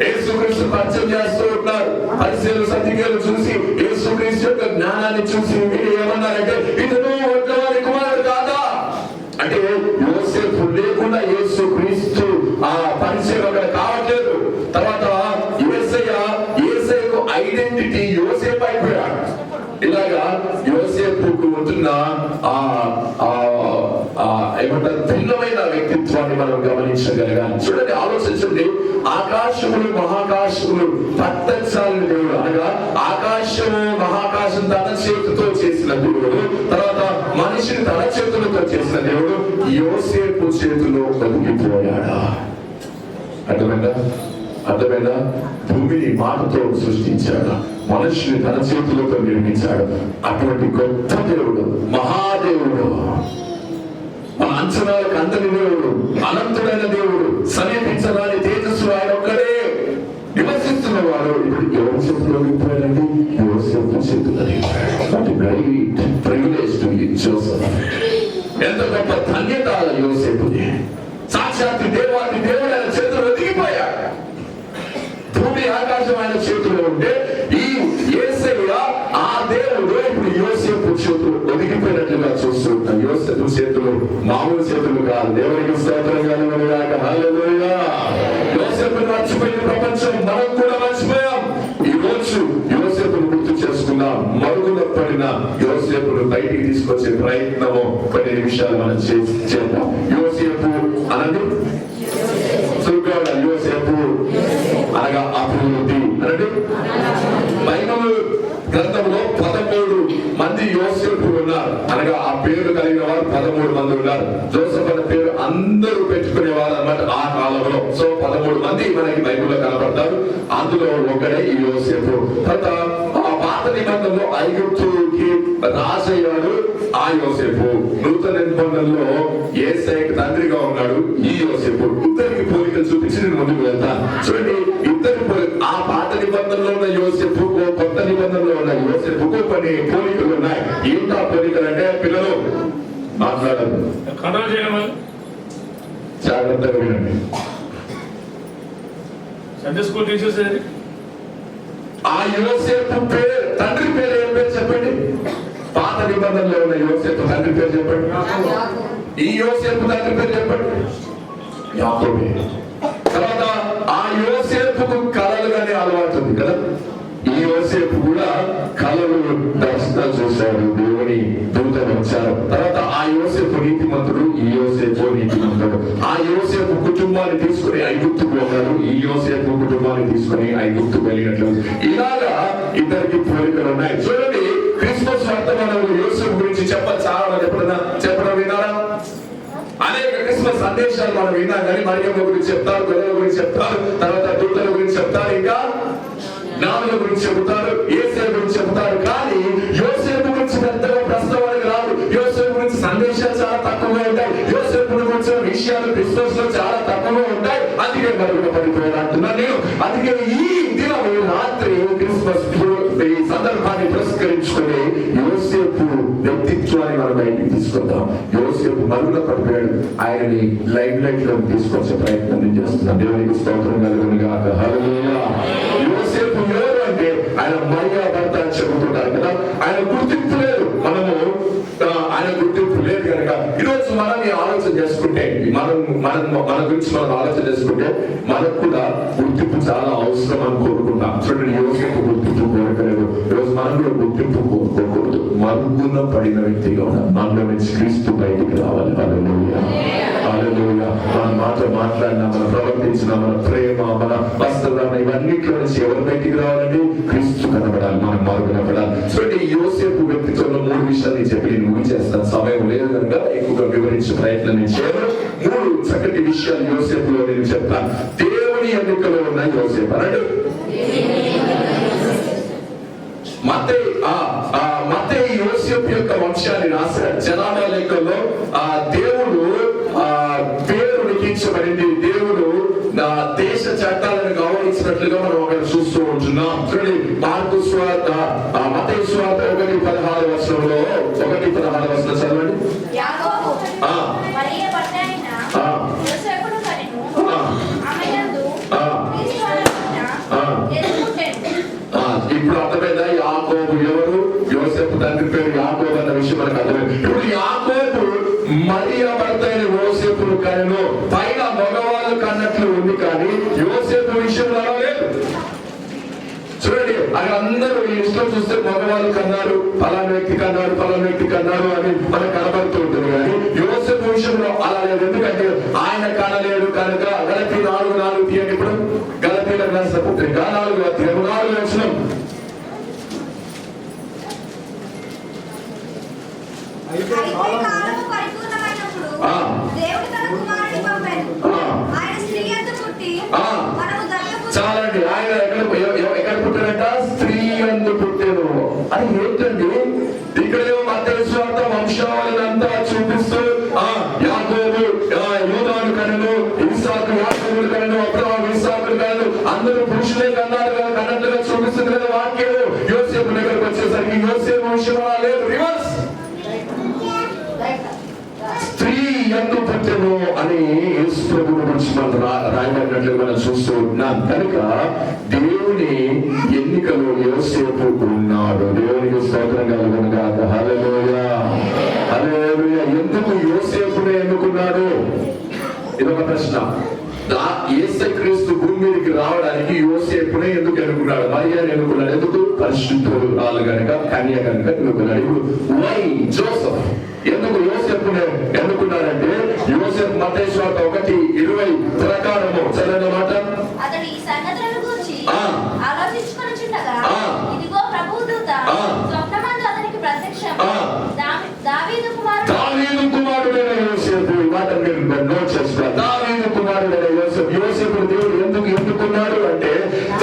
యేసుక్రీస్తు పరిచయం చేస్తూ ఉన్నారు. పరిచయాలు సత్రికలు చూసి యేసుక్రీస్తు యొక్క జ్ఞానాన్ని చూసి మీరు ఏమన్నారంటే ఇతను వడ్లవారి కుమారుడు కాదా అంటే యోసేపు లేకుండా యేసుక్రీస్తు ఆ పరిచయం అక్కడ కావట్లేదు. తర్వాత యేసయ్యకు ఐడెంటిటీ యోసేపు అయిపోయాడు. ఇలాగా యోసేపుకు ఉంటున్న ఏమంటారు భిన్నమైన వ్యక్తిత్వాన్ని మనం గమనించగలగాలి. చూడండి, ఆలోచించండి. ఆకాశములు మహాకాశములు పట్టచాలని దేవుడు, అనగా ఆకాశము మహాకాశం తన చేతితో చేసిన దేవుడు, తర్వాత మనిషిని తన చేతులతో చేసిన దేవుడు యోసేపు చేతిలో ఒదిగిపోయాడా? అర్థమైందా? భూమిని మాటతో సృష్టించాడు, మనుషుని తన చేతులతో నిర్మించాడు. అటువంటి గొప్ప దేవుడు, మహాదేవుడు, మన అంచనాలకు అందని దేవుడు, అనంతుడైన దేవుడు, సమీపించరాని తేజస్సు ఆయన ఒక్కడే నివసిస్తున్న వాడు ఇప్పుడు ఎవరి చేతుల్లో దిగిపోయాడండి? యోసేపు చేతుల్లో దిగిపోయాడు. ఎంత గొప్ప ధన్యత యోసేపుది. సాక్షాత్ దేవుడు ఆయన చేతుల్లో దిగిపోయాడు. భూమి ఆకాశం ఆయన చేతుల్లో ఉంటే ఈ యేసయ్య ఆ దేవుడు ఇప్పుడు యోసేపు చేతులు ఒదిగిపోయినట్లుగా చూస్తున్నాం. యోసేపు చేతులు మామూలు చేతులు కాదు. దేవునికి స్తోత్రం కలుగును గాక. హల్లెలూయా. యోసేపును మర్చిపోయిన ప్రపంచం, మనం కూడా మర్చిపోయాం. ఈ రోజు యోసేపును గుర్తు చేసుకుందాం. మరుగున పడిన యోసేపును బయటికి తీసుకొచ్చే ప్రయత్నము కొన్ని నిమిషాలు మనం చేద్దాం. యోసేపు అనండి యోసేపు అనగా అభివృద్ధి అనండి. బైబిల్ గ్రంథంలో 13 మంది యోసేపులు ఉన్నారు. అనగా ఆ పేరు కలిగిన వారు 13 మంది ఉన్నారు. జోసెఫ్ అనే పేరు అందరూ పెట్టుకునేవారు అన్నమాట ఆ కాలంలో. సో 13 మంది మనకి బైబిల్లో కనబడతారు. అందులో ఒకడే ఈ యోసేపు. తర్వాత ఆ పాత నిబంధనలో ఐగుప్తుకి రాజయ్యాడు ఆ యోసేపు. నూతన నిబంధనలో యేసయ్యకి తండ్రిగా ఉన్నాడు ఈ యోసేపు. ఇద్దరికి పోలికలు చూపించి నేను ముందుకు వెళ్తాను. చూడండి, ఇద్దరు ఆ పాత నిబంధనలో ఉన్న యోసేపు, కొత్త నిబంధనలో ఉన్న యోసేపుకు కొన్ని పోలికలు ఉన్నాయి. ఏంటో ఆ పోలికలు అంటే పిల్లలు మాట్లాడదు, జాగ్రత్తగా వినండి. సండే స్కూల్ టీచర్స్ ఆ యోసేపు పేరు, తండ్రి పేరు ఏం పేరు చెప్పండి? పాత నిబంధనలో ఉన్న యోసేపు తండ్రి పేరు చెప్పండి. ఈ యోసేపు తండ్రి పేరు చెప్పండి. యాకోబే. తర్వాత ఆ యోసేపుకు కళలు కానీ అలవాటు ఉంది కదా. ఈ యోసేపు కూడా కళలు దర్శనాలు చూశాడు, దేవుని దూతలు వచ్చారు. తర్వాత ఆ యోసేపు నీతిమంతుడు, ఈ యోసేపు నీతిమంతుడు. ఆ యోసేపు కుటుంబాన్ని తీసుకుని ఐగుప్తుకు వెళ్ళాడు, ఈ యోసేపు కుటుంబాన్ని తీసుకుని ఐగుప్తుకు వెళ్ళినట్లు. ఇలాగా ఇద్దరికి పోలికలు ఉన్నాయి. చూడండి, క్రిస్మస్ వర్తమానంలో యోసేపు గురించి చాలా మంది ఎప్పుడైనా చెప్పడం విన్నారా? అనేక క్రిస్మస్ సందేశాలు మనం విన్నాం. కానీ మరియమ్మ గురించి చెప్తారు, గొడవ గురించి చెప్తారు, తర్వాత దూతల గురించి చెప్తారు, ఇంకా జ్ఞానుల గురించి చెబుతారు, యేసయ్య గురించి చెబుతారు. కానీ యోసేపు గురించి పెద్దగా ప్రస్తావనకు రాదు. యోసేపు గురించి సందేశాలు చాలా తక్కువగా ఉంటాయి. యోసేపు గురించిన విషయాలు క్రిస్మస్ లో చాలా తక్కువగా ఉంటాయి. అందుకే మరుగున పడిపోయాడు అంటున్నాను నేను. అందుకే ఈ దినం రాత్రి క్రిస్మస్ ఈ సందర్భాన్ని పురస్కరించుకుని యోసేపు వ్యక్తిత్వాన్ని మనం బయటికి తీసుకుందాం. యోసేపు మరుగున పడిపోయాడు, ఆయనని లైఫ్ లో తీసుకొచ్చే ప్రయత్నం నేను చేస్తున్నాను. దేవునికి స్తోత్రం కలుగును గాక. హల్లెలూయా. యోసేపు ఎవరు అంటే ఆయన మరియా భర్త అని చెబుతున్నారు కదా. ఆయన గుర్తింపు లేదు, మనము ఆయన గుర్తింపు లేదు కనుక ఈరోజు మనం ఆలోచన చేసుకుంటే మన గురించి మనం ఆలోచన చేసుకుంటే మనకు కూడా గుర్తింపు చాలా అవసరం అని కోరుకుంటాం. చూడండి, యోసేపు గుర్తింపు కోరకలేదు. ఈరోజు మనం కూడా గుర్తింపు కోరుకోకూడదు. మరుగున పడిన వ్యక్తిగా ఉన్నాం. మనలో నుంచి క్రీస్తు బయటికి రావాలి. హల్లెలూయా, హల్లెలూయా. మన మాట మాట్లాడినా, మన ప్రవర్తించిన, మన ప్రేమ, మన వస్త్రధారణ, ఇవన్నిట్లో నుంచి ఎవరు బయటికి రావాలండి? క్రీస్తు కనబడాలి, మనం మరుగున పడాలి. చూడండి, యోసేపు వ్యక్తిత్వంలో 3 విషయాలు చెప్పి నేను ముగించేస్తాను. సమయం లేదు కనుక ఎక్కువగా వివరించే ప్రయత్నం నేను చేయను. 3 చక్కటి విషయాలు యోసేపులో నేను చెప్తాను. దేవుని ఎన్నికలో ఉన్న యోసేపు అనండి. మత్తయి యోసేపు యొక్క వంశాన్ని రాశాడు. జనాభా లెక్కల్లో దేవుడు పేరు లిఖించబడింది. దేవుడు దేశ చట్టాలను గౌరవించినట్లుగా మనం అక్కడ చూస్తూ ఉంటున్నాం. చూడండి, మార్కు సువార్త, మత్తయి సువార్త 1:16 1:16 చదవండి. ఇప్పుడు అర్థమైందా? యాకోబు ఎవరు? యోసేపు తండ్రి పేరు యాకోబు అన్న విషయం మనకు అర్థమైంది. ఇప్పుడు యాకోబు మరియ భర్త అయిన యోసేపును కనెను. పైన మగవాళ్ళు కన్నట్లు ఉంది, కానీ యోసేపు విషయంలో అలా లేదు. చూడండి, అక్కడ అందరూ ఈ ఇష్టం చూస్తే మగవాళ్ళు కన్నారు, పలానా వ్యక్తి కన్నారు, పలానా వ్యక్తి కన్నారు అని మనకు కనబడుతూ ఉంటుంది. కానీ యోసేపు విషయంలో అలా లేదు. ఎందుకంటే ఆయన కనలేడు కనుక. గలతీ 4:4 తీయండి. ఇప్పుడు గలతీలకు రాసిన పత్రిక 4:4 వచనం. చాలండి, ఆయన ఎక్కడ పుట్టారంట? స్త్రీ యందు పుట్టారు. అది ఏంటండి? ఇక్కడేమో మత్తయి సువార్త వంశావళినంతా చూపిస్తూ యాకోబు యూదాను కనెను, ఇస్సాకు యాకోబును కనెను, అబ్రహాము ఇస్సాకును కనెను, అందరూ పురుషులే కన్నట్టుగా చూపిస్తుంది కదా వాక్యం. యోసేపు దగ్గరకు వచ్చేసరికి యోసేపు విషయం లేదు, రివర్స్. స్త్రీ యందు పుట్టెను అని యేసు ప్రభువును గురించి మనం రాయబడినట్లు మనం చూస్తూ ఉన్నాం. కనుక దేవుని ఎన్నికలో యోసేపు ఉన్నాడు. దేవునికి స్తోత్రం కలుగును గాక. హల్లెలూయా, హల్లెలూయా. ఎందుకు యోసేపునే ఎన్నుకున్నాడు? ఇదొక ప్రశ్న. యేసు క్రీస్తు భూమి మీదకి రావడానికి యోసేపునే ఎందుకు ఎన్నుకున్నాడు? మరియాని ఎన్నుకున్నాడు. ఎందుకు? పరిశుద్ధురాలు గనుక, కన్య గనుక ఎన్నుకున్నాడు. ఇప్పుడు వై జోసెఫ్ ఎందుకు యోసేపునే ఎన్నుకున్నారంటే, యోసేపు మత్తయి సువార్త 1:20 ప్రకారము చదవని మాట. అతడు ఈ సంగతులను గురించి ఆలోచించుకొనుచుండగా ఇదిగో ప్రభువు దూత స్వప్నమందు అతనికి ప్రత్యక్షమై దావీదు కుమారుడైన యోసేపు. ఈ మాట మీరు నోట్ చేసుకోవాలి. దావీదు కుమారుడైన యోసేపు. యోసేపు దేవుడు ఎందుకు ఎన్నుకున్నాడు అంటే,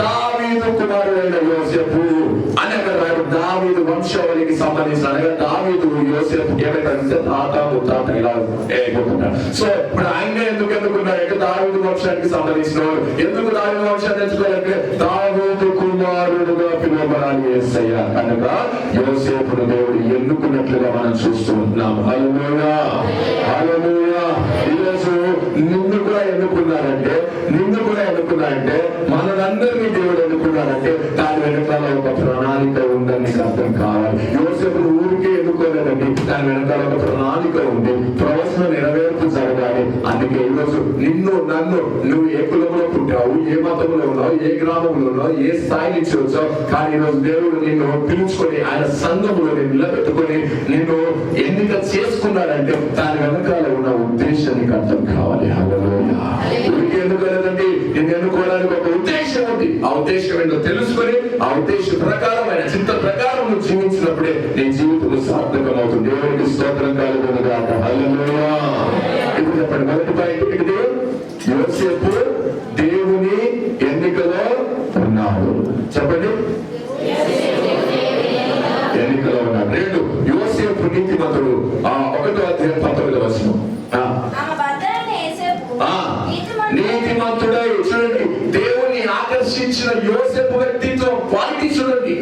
దావీదు కుమారుడైన యోసేపు అని అక్కడ రాడు. దావీదు వంశావళికి సంబంధించిన, అనగా దావీదు యోసేపు ఏమైతే తాత ముత్తాత ఇలా అయిపోతున్నాడు. సో ఇప్పుడు ఆయన ఎందుకు ఎన్నుకున్నాడంటే, దావీదు వంశానికి సంబంధించిన వాడు. ఎందుకు దావీదు వంశాన్ని ఎంచుకోవాలంటే, దావీదు కుమారుడుగా పిలువబడాలి యేసయ్య కనుక యోసేపును దేవుడు ఎన్నుకున్నట్లుగా మనం చూస్తూ ఉన్నాం. హల్లెలూయా, హల్లెలూయా. ఈరోజు నిన్ను కూడా ఎన్నుకున్నారంటే మనందరినీ దేవుడు ఎన్నుకున్నారంటే దాని వెనకాల ఒక ప్రణాళిక ఉందని నీకు అర్థం కావాలి. యోసేపును ఊరికే ఎన్నుకోలేదండి, దాని వెనకాల ఒక ప్రణాళిక ఉంది. ప్రవచన నెరవేర్పు జరగాలి. అందుకే ఈరోజు నిన్ను నన్ను, నువ్వు ఏ కులంలో పుట్టావు, ఏ మతంలో ఉన్నావు, ఏ గ్రామంలో ఉన్నావు, ఏ స్థాయి నుంచి వచ్చావు, కానీ ఈరోజు దేవుడు నిన్ను పిలుచుకొని ఆయన సంఘములో నిలబెట్టుకొని నిన్ను ఎన్నిక చేసుకున్నాడంటే దాని వెనకాల ఉన్న ఉద్దేశం నీకు అర్థం కావాలి. హల్లెలూయా. ఊరికే ఎన్నుకోలేదండి, నిన్ను ఎన్నుకోవడానికి ఒక ఉద్దేశం ఉంది. ఆ ఉద్దేశం ఏంటో తెలుసుకొని ఆ ఉద్దేశం ప్రకారం, ఆయన చింత ప్రకారం నువ్వు జీవించినప్పుడే నీ జీవితం సార్థకం అవుతుంది. దేవునికి స్తోత్రం కలుగును గాక. హల్లెలూయా. ఇప్పుడు చెప్పండి, మొదటి పాయింట్ ఏంటిది? యోసేపు దేవుని ఎన్నికలో ఉన్నాడు. చెప్పండి, ఎన్నికలో ఉన్నాడు. 2, యోసేపు నీతిమంతుడు. 1:19 నీతిమంతుడై. చూడండి, దేవుని ఆకర్షించిన యోసేపు వ్యక్తిత్వం, క్వాలిటీ చూడండి.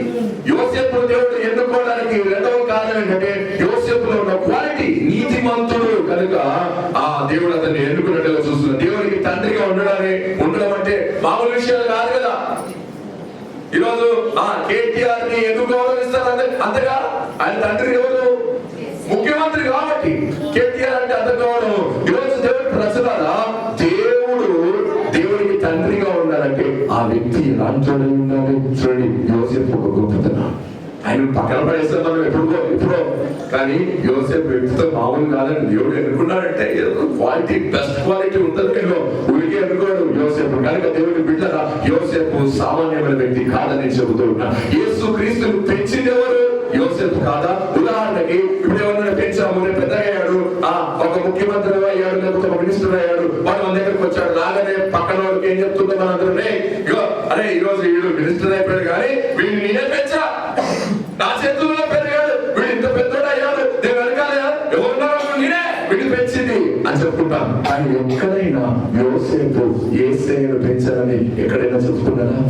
యోసేపు దేవుడు ఎన్నుకోవడానికి 2వ కారణం ఏంటంటే, యోసేపులో ఉన్న క్వాలిటీ నీతిమంతుడు కనుక దేవుడు అతన్ని ఎన్నుకున్నట్టుగా చూస్తున్నాడు. దేవునికి తండ్రిగా ఉండడం అంటే మామూలు విషయాలు కాదు కదా. ఈరోజు KTR ని ఎందుకు గౌరవిస్తారు అంతగా? ఆయన తండ్రి ఎవరు? ముఖ్యమంత్రి కాబట్టి కేటీఆర్ అంటే అర్థం కావడం. ఈరోజు దేవుడి ప్రజలారా, దేవుడికి తండ్రిగా ఉండాలంటే ఆ వ్యక్తి ఎలాంటి ఉండాలి? చూడండి, యోసేపు ఒక గొప్పతనం. ఆయన పక్కన పడేస్తే మనం ఎప్పుడో కానీ యోసేపు వ్యక్తితో మామూలు కాదని దేవుడు ఎన్నుకున్నాడంటే క్వాలిటీ, బెస్ట్ క్వాలిటీ ఉంటుంది. నేను ఊరికే ఎన్నుకోడు యోసేపు. కనుక దేవుడి బిడ్డరా, యోసేపు సామాన్యమైన వ్యక్తి కాదని చెబుతూ ఉన్నా. యేసు క్రీస్తును పెంచింది ఎవరు? యోసేపు కాదా? ఉదాహరణకి ఇప్పుడు ఎవరైనా పెంచాము, రేపు పెద్దగా అయ్యాడు, ఒక ముఖ్యమంత్రి అయ్యాడు, లేకపోతే ఒక మినిస్టర్ అయ్యాడు, వాడు మన దగ్గరకు వచ్చాడు. లాగానే పక్కన వాళ్ళకి ఏం చెప్తుందో మనందరూ, అరే ఈ రోజు వీడు మినిస్టర్ అయిపోయాడు కానీ వీడిని నేనే పెంచా, నా చేతుల్లో పెరిగాడు, వీడు ఇంత పెద్దోడు అయ్యాడు, నేను వెనకాల ఎవరున్నారో నేనే వీడిని పెంచింది అని చెప్పుకుంటాం. కానీ ఎక్కడైనా యోసేపు యేసయ్యను పెంచాలని ఎక్కడైనా చెప్పుకున్నారా?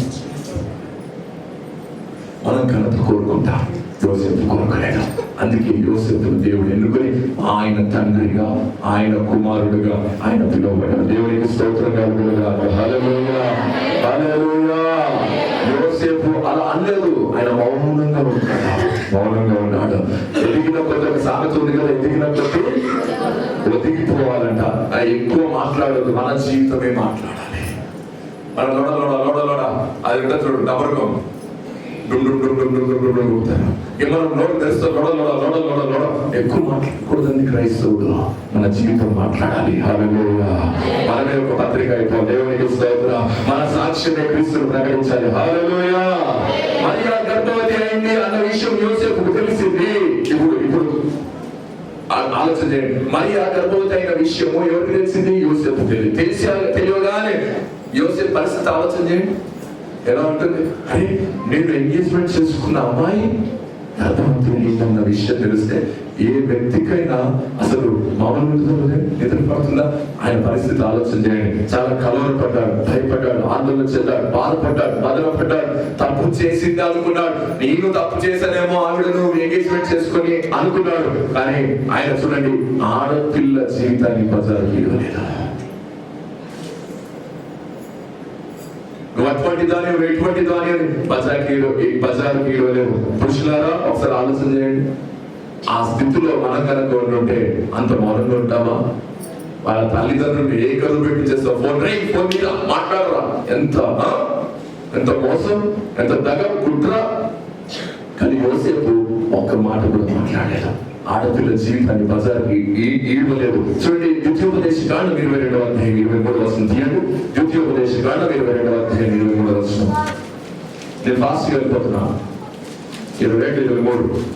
మనం ఘనత కోరుకుంటాం, యోసేపు కోరుకోలేదు. అందుకే యోసేపును దేవుడు ఎన్నుకొని ఆయన తండ్రిగా, ఆయన కుమారుడుగా ఆయన పిలువబడ్డాడు. దేవునికి స్తోత్రం కలుగునుగాక. హల్లెలూయా, హల్లెలూయా. యోసేపు అలా అనలేదు, ఆయన మౌనంగా ఉన్నాడు. ఎదిగిన కొద్ది ఒక సామెత ఉంది కదా, ఎదిగిన కొద్ది ఒదిగిపోవాలంట. ఎక్కువ మాట్లాడదు, మన జీవితమే మాట్లాడాలి. మన లోడ అది కూడా చూడు, డబరకం మనం నోటు తెరుస్తూ లోడ ఎక్కువ మాట్లాడకూడదని క్రైస్తవుడు. మన జీవితం మాట్లాడాలి. హల్లెలూయా. మనమే ఒక పత్రిక అయిపోయి దేవునికి స్తోత్రం. మన సాక్ష్యమే క్రీస్తును ప్రకటించాలి. హల్లెలూయా. మరియా గర్భవతి అయింది అన్న విషయం యోసేపుకు తెలిసింది. ఇప్పుడు ఆలోచన చేయండి. మరియా గర్భవతి అయిన విషయము ఎవరికి తెలిసింది? యోసేపు తెలియగానే యోసేపు పరిస్థితి ఆలోచన చేయండి. ఎలా ఉంటుంది? అరే, నేను ఎంగేజ్మెంట్ చేసుకున్న అమ్మాయి గర్భవతి అన్న విషయం తెలిస్తే ఏ వ్యక్తికైనా అసలు మామూలు నిద్రపడుతుందా? ఆయన పరిస్థితి ఆలోచన చేయండి. చాలా కలవరపడ్డాడు, భయపడ్డాడు, ఆందోళన చెందాడు, బాధపడ్డాడు, మదనపడ్డాడు. తప్పు చేసింది అనుకున్నాడు. నేను తప్పు చేశానేమో ఆవిడను ఎంగేజ్మెంట్ చేసుకొని అనుకున్నాడు. కానీ ఆయన చూడండి, ఆడపిల్ల జీవితాన్ని బజారుకి ఇవ్వలేదు. నువ్వు అటువంటి దాని, ఎటువంటి దాని అని బజారుకి ఇవ్వలేవు. పురుషులారా, ఒకసారి ఆలోచన చేయండి. ఆ స్థితిలో మనం కనుక ఉంటే అంత మౌనంగా ఉంటామా? వాళ్ళ తల్లిదండ్రులు ఏ కదులు పెట్టి చేస్తావు? ఫోన్ మీద మాట్లాడరా. ఎంత మోసం, ఎంత దగ, కుట్ర. కానీ యోసేపు ఒక్క మాట కూడా మాట్లాడలేదు. ఆడపిల్ల జీవితాన్ని బజార్కి ఈడలేదు. చూడండి, ద్వితీయోపదేశకాండం 22వ అధ్యాయం 23వ వచనం తీయండి. ద్వితీయోపదేశకాండం 22వ అధ్యాయం 23వ వచనం. నేను ఫాస్ట్ వెళ్ళిపోతున్నాను. 22, 23.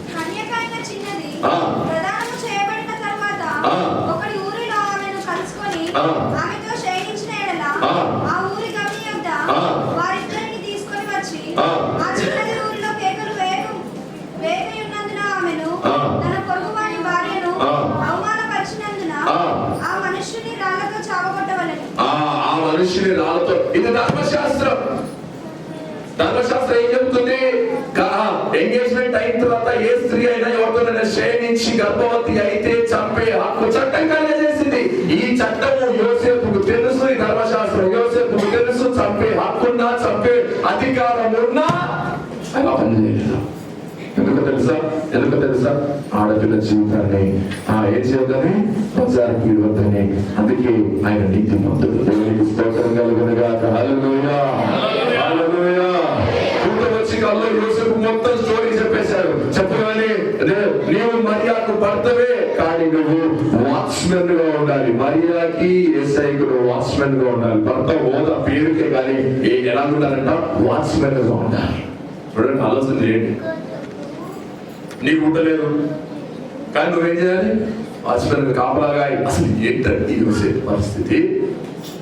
మనుషుని రాళ్ళతో. ఇది ధర్మశాస్త్రం. ధర్మశాస్త్రం ఏం చెబుతుంది? ఎంగేజ్మెంట్ అయిన తర్వాత ఏ స్త్రీ అయినా ఎవరితోనైనా క్షేమించి గర్భవతి అయితే చంపే హక్కు చట్టం కలిగజేసింది. ఈ చట్టము యోసేపుకు తెలుసు, ఈ ధర్మశాస్త్రం యోసేపుకు తెలుసు. చంపే హక్కున్నా, చంపే అధికారం ఉన్నా అలా పనిచేయలేదు. ఎందుకు తెలుసా? ఆడపిల్ల జీవితాన్ని ఏం చేయొద్దని, బజారుకి ఇవ్వద్దని. అందుకే ఆయన నీతిమంతుడు. దేవునికి స్తోత్రం కలుగునుగాక. హల్లెలూయా, హల్లెలూయా. వచ్చి కల్లో యోసేపు మొత్తం స్టోరీ చెప్పేశారు. చెప్పగానే నీవు మరియాకు భర్తవే, కానీ నువ్వు వాచ్మెన్ గా ఉండాలి. మరియాకి యేసయ్యకు వాచ్మెన్ గా ఉండాలి. భర్త హోదా పేరుకే కానీ ఎలా ఉండాలంట? వాచ్మెన్ గా ఉండాలి. చూడండి, ఆలోచన చేయండి. నీకు ఉండలేదు కానీ నువ్వేం చేయాలి? వాచ్మెన్ కాపలాగా. అసలు ఏంటంటే యోసేపు పరిస్థితి?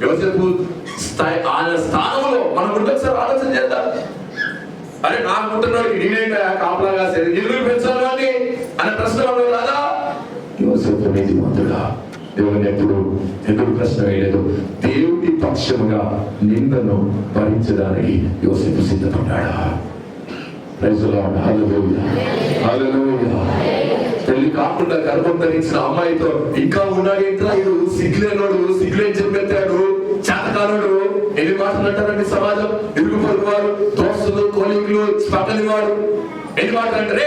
యోసేపు ఆయన స్థానంలో మనం ఉంటే సార్ ఆలోచన చేద్దాం. అరే, నాకు ఉంటున్నాడు నేనే కాపలాగా నిధులు పెంచాలి అని అనే ప్రశ్న రాదా? యోసేపు నీతిమంతుడా. దేవుని ఎప్పుడు ప్రశ్న వేయలేదు. దేవుడి పక్షముగా నిందను భరించడానికి యోసేపు సిద్ధపడ్డాడు. పెళ్లి కాకుండా గర్భం ధరించిన అమ్మాయితో ఇంకా ఉన్నాడు. ఏంట్రా ఇడు సిగ్గులేనోడు, సిగ్గులేని చెప్పెత్తాడు, చేతకానుడు. ఎన్ని మాటలు అంటారండి సమాజం? ఇరుగు పొరుగు వారు, దోస్తులు, కోలింగ్లు, పక్కని వారు ఎన్ని మాటలు అంటారు?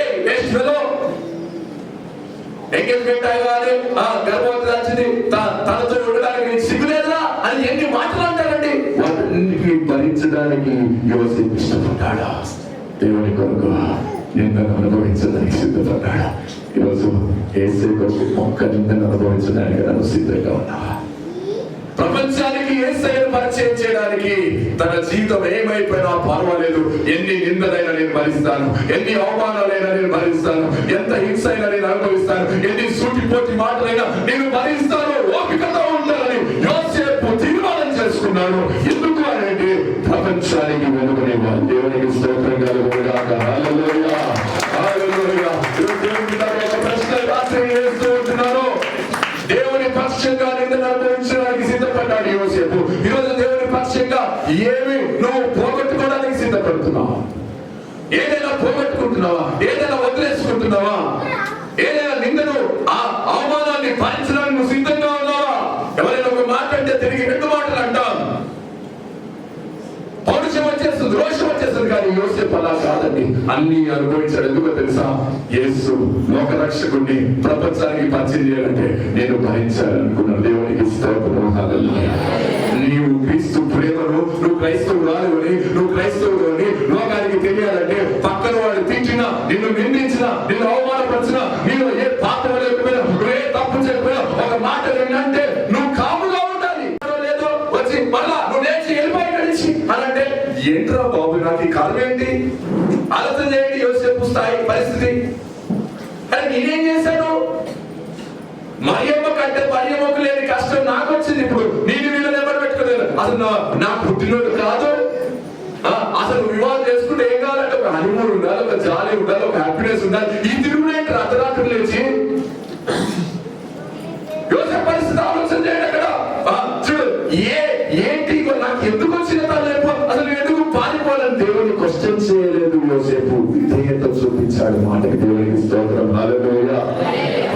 ఎంగేజ్మెంట్ అయ్యాలి, గర్భవతి వచ్చింది, తనతో ఉండడానికి నీకు సిగ్గులేదా అని ఎన్ని మాటలు అంటారండి. వాటిని భరించడానికి యోసేపు ఇష్టపడ్డాడా? దేవుని కొరకు నిందను అనుభవించడానికి సిద్ధపడ్డాడా? ఈరోజు యేసే కొరకు ఒక్క నిందను అనుభవించడానికి నన్ను సిద్ధంగా ఉన్నా? ప్రపంచానికి యేసయ్యను పరిచయం చేయడానికి తన జీవితం ఏమైపోయినా పర్వాలేదు, ఎన్ని నిందలైనా నేను భరిస్తాను, ఎన్ని అవమానాలైనా నేను భరిస్తాను, ఎంత హింస అయినా నేను అనుభవిస్తాను, ఎన్ని సూటిపోటి మాటలైనా నేను భరిస్తాను, ఓపికతో ఉంటానని యోసేపు తీర్మానం చేసుకున్నాడు. ఎందుకు అంటే ప్రపంచానికి వెనుకనివ్వాలి. దేవునికి స్తోత్రం కలుగునుగాక. హల్లెలూయా, హల్లెలూయా. ఒక ప్రశ్న రాసి చేస్తూ ఉంటున్నాను. దేవుని పక్షంగా నిందను అనుభవించడానికి సిద్ధపడ్డాడు యోసేపు. ఈరోజు దేవుని పక్షంగా ఏమి నువ్వు పోగొట్టుకోవడానికి సిద్ధపడుతున్నావా? ఏదైనా పోగొట్టుకుంటున్నావా? ఏదైనా వదిలేసుకుంటున్నావా? ఏదైనా నిందను, ఆ అవమానాన్ని భరించడానికి నువ్వు సిద్ధంగా ఉన్నావా? ఎవరైనా ఒక మాట అంటే తిరిగి రెండు మాటలు అంటాం, పౌరుషం వచ్చేస్తుంది, రోషం వచ్చేస్తుంది. కానీ యోసేపు అలా కాదండి, అన్ని అనుభవించాడు. ఎందుకో తెలుసా? యేసు లోక రక్షకుడిని ప్రపంచానికి పరిచయం చేయాలంటే నేను భరించాలనుకున్నాను. దేవునికి స్తోత్రం. హల్లెలూయా. నీవు క్రీస్తు ప్రేమను, నువ్వు క్రైస్తవురాలు అని, నువ్వు క్రైస్తవుడు అని లోకానికి తెలియాలంటే పక్కన వాడు తిట్టినా, నిన్ను నిందించినా, నిన్ను అవమానపరిచినా, నీలో ఏ పాపం లేకపోయినా, నువ్వే తప్పు చెప్పినా, ఒక మాట ఏంటంటే నువ్వు కాముగా ఉండాలి. లేదో వచ్చి మళ్ళా నువ్వు లేచి వెళ్ళిపోయి కలిసి అనంటే ఏంట్రా బాబు, నాకు ఈ కాలం ఏంటి? ఆలోచన చేయండి యోసేపు స్థాయి పరిస్థితి. కానీ నేనేం చేశాను? మరియమ్మ కంటే మరియమ్మకు లేని కష్టం నాకు వచ్చింది. ఇప్పుడు నేను వీళ్ళని ఎవరు పెట్టుకోలేదు. అసలు నా పుట్టినోడు కాదు. అసలు వివాహం చేసుకుంటే ఏం కావాలంటే ఒక హనీమూన్ ఉండాలి, ఒక జాలీ ఉండాలి, ఒక హ్యాపీనెస్ ఉండాలి. ఈ తిరుగులేంటి అర్ధరాత్రి లేచి? యోసేపు పరిస్థితి ఆలోచన చేయండి. అక్కడ చూడు, ఏంటి నాకు ఎందుకు వచ్చిన తలపు, అసలు ఎందుకు పారిపోవాలని దేవుని క్వశ్చన్ చేయలేదు యోసేపు. విధేయత చూపించాడు మాటకి. దేవునికి స్తోత్రం. హల్లెలూయా.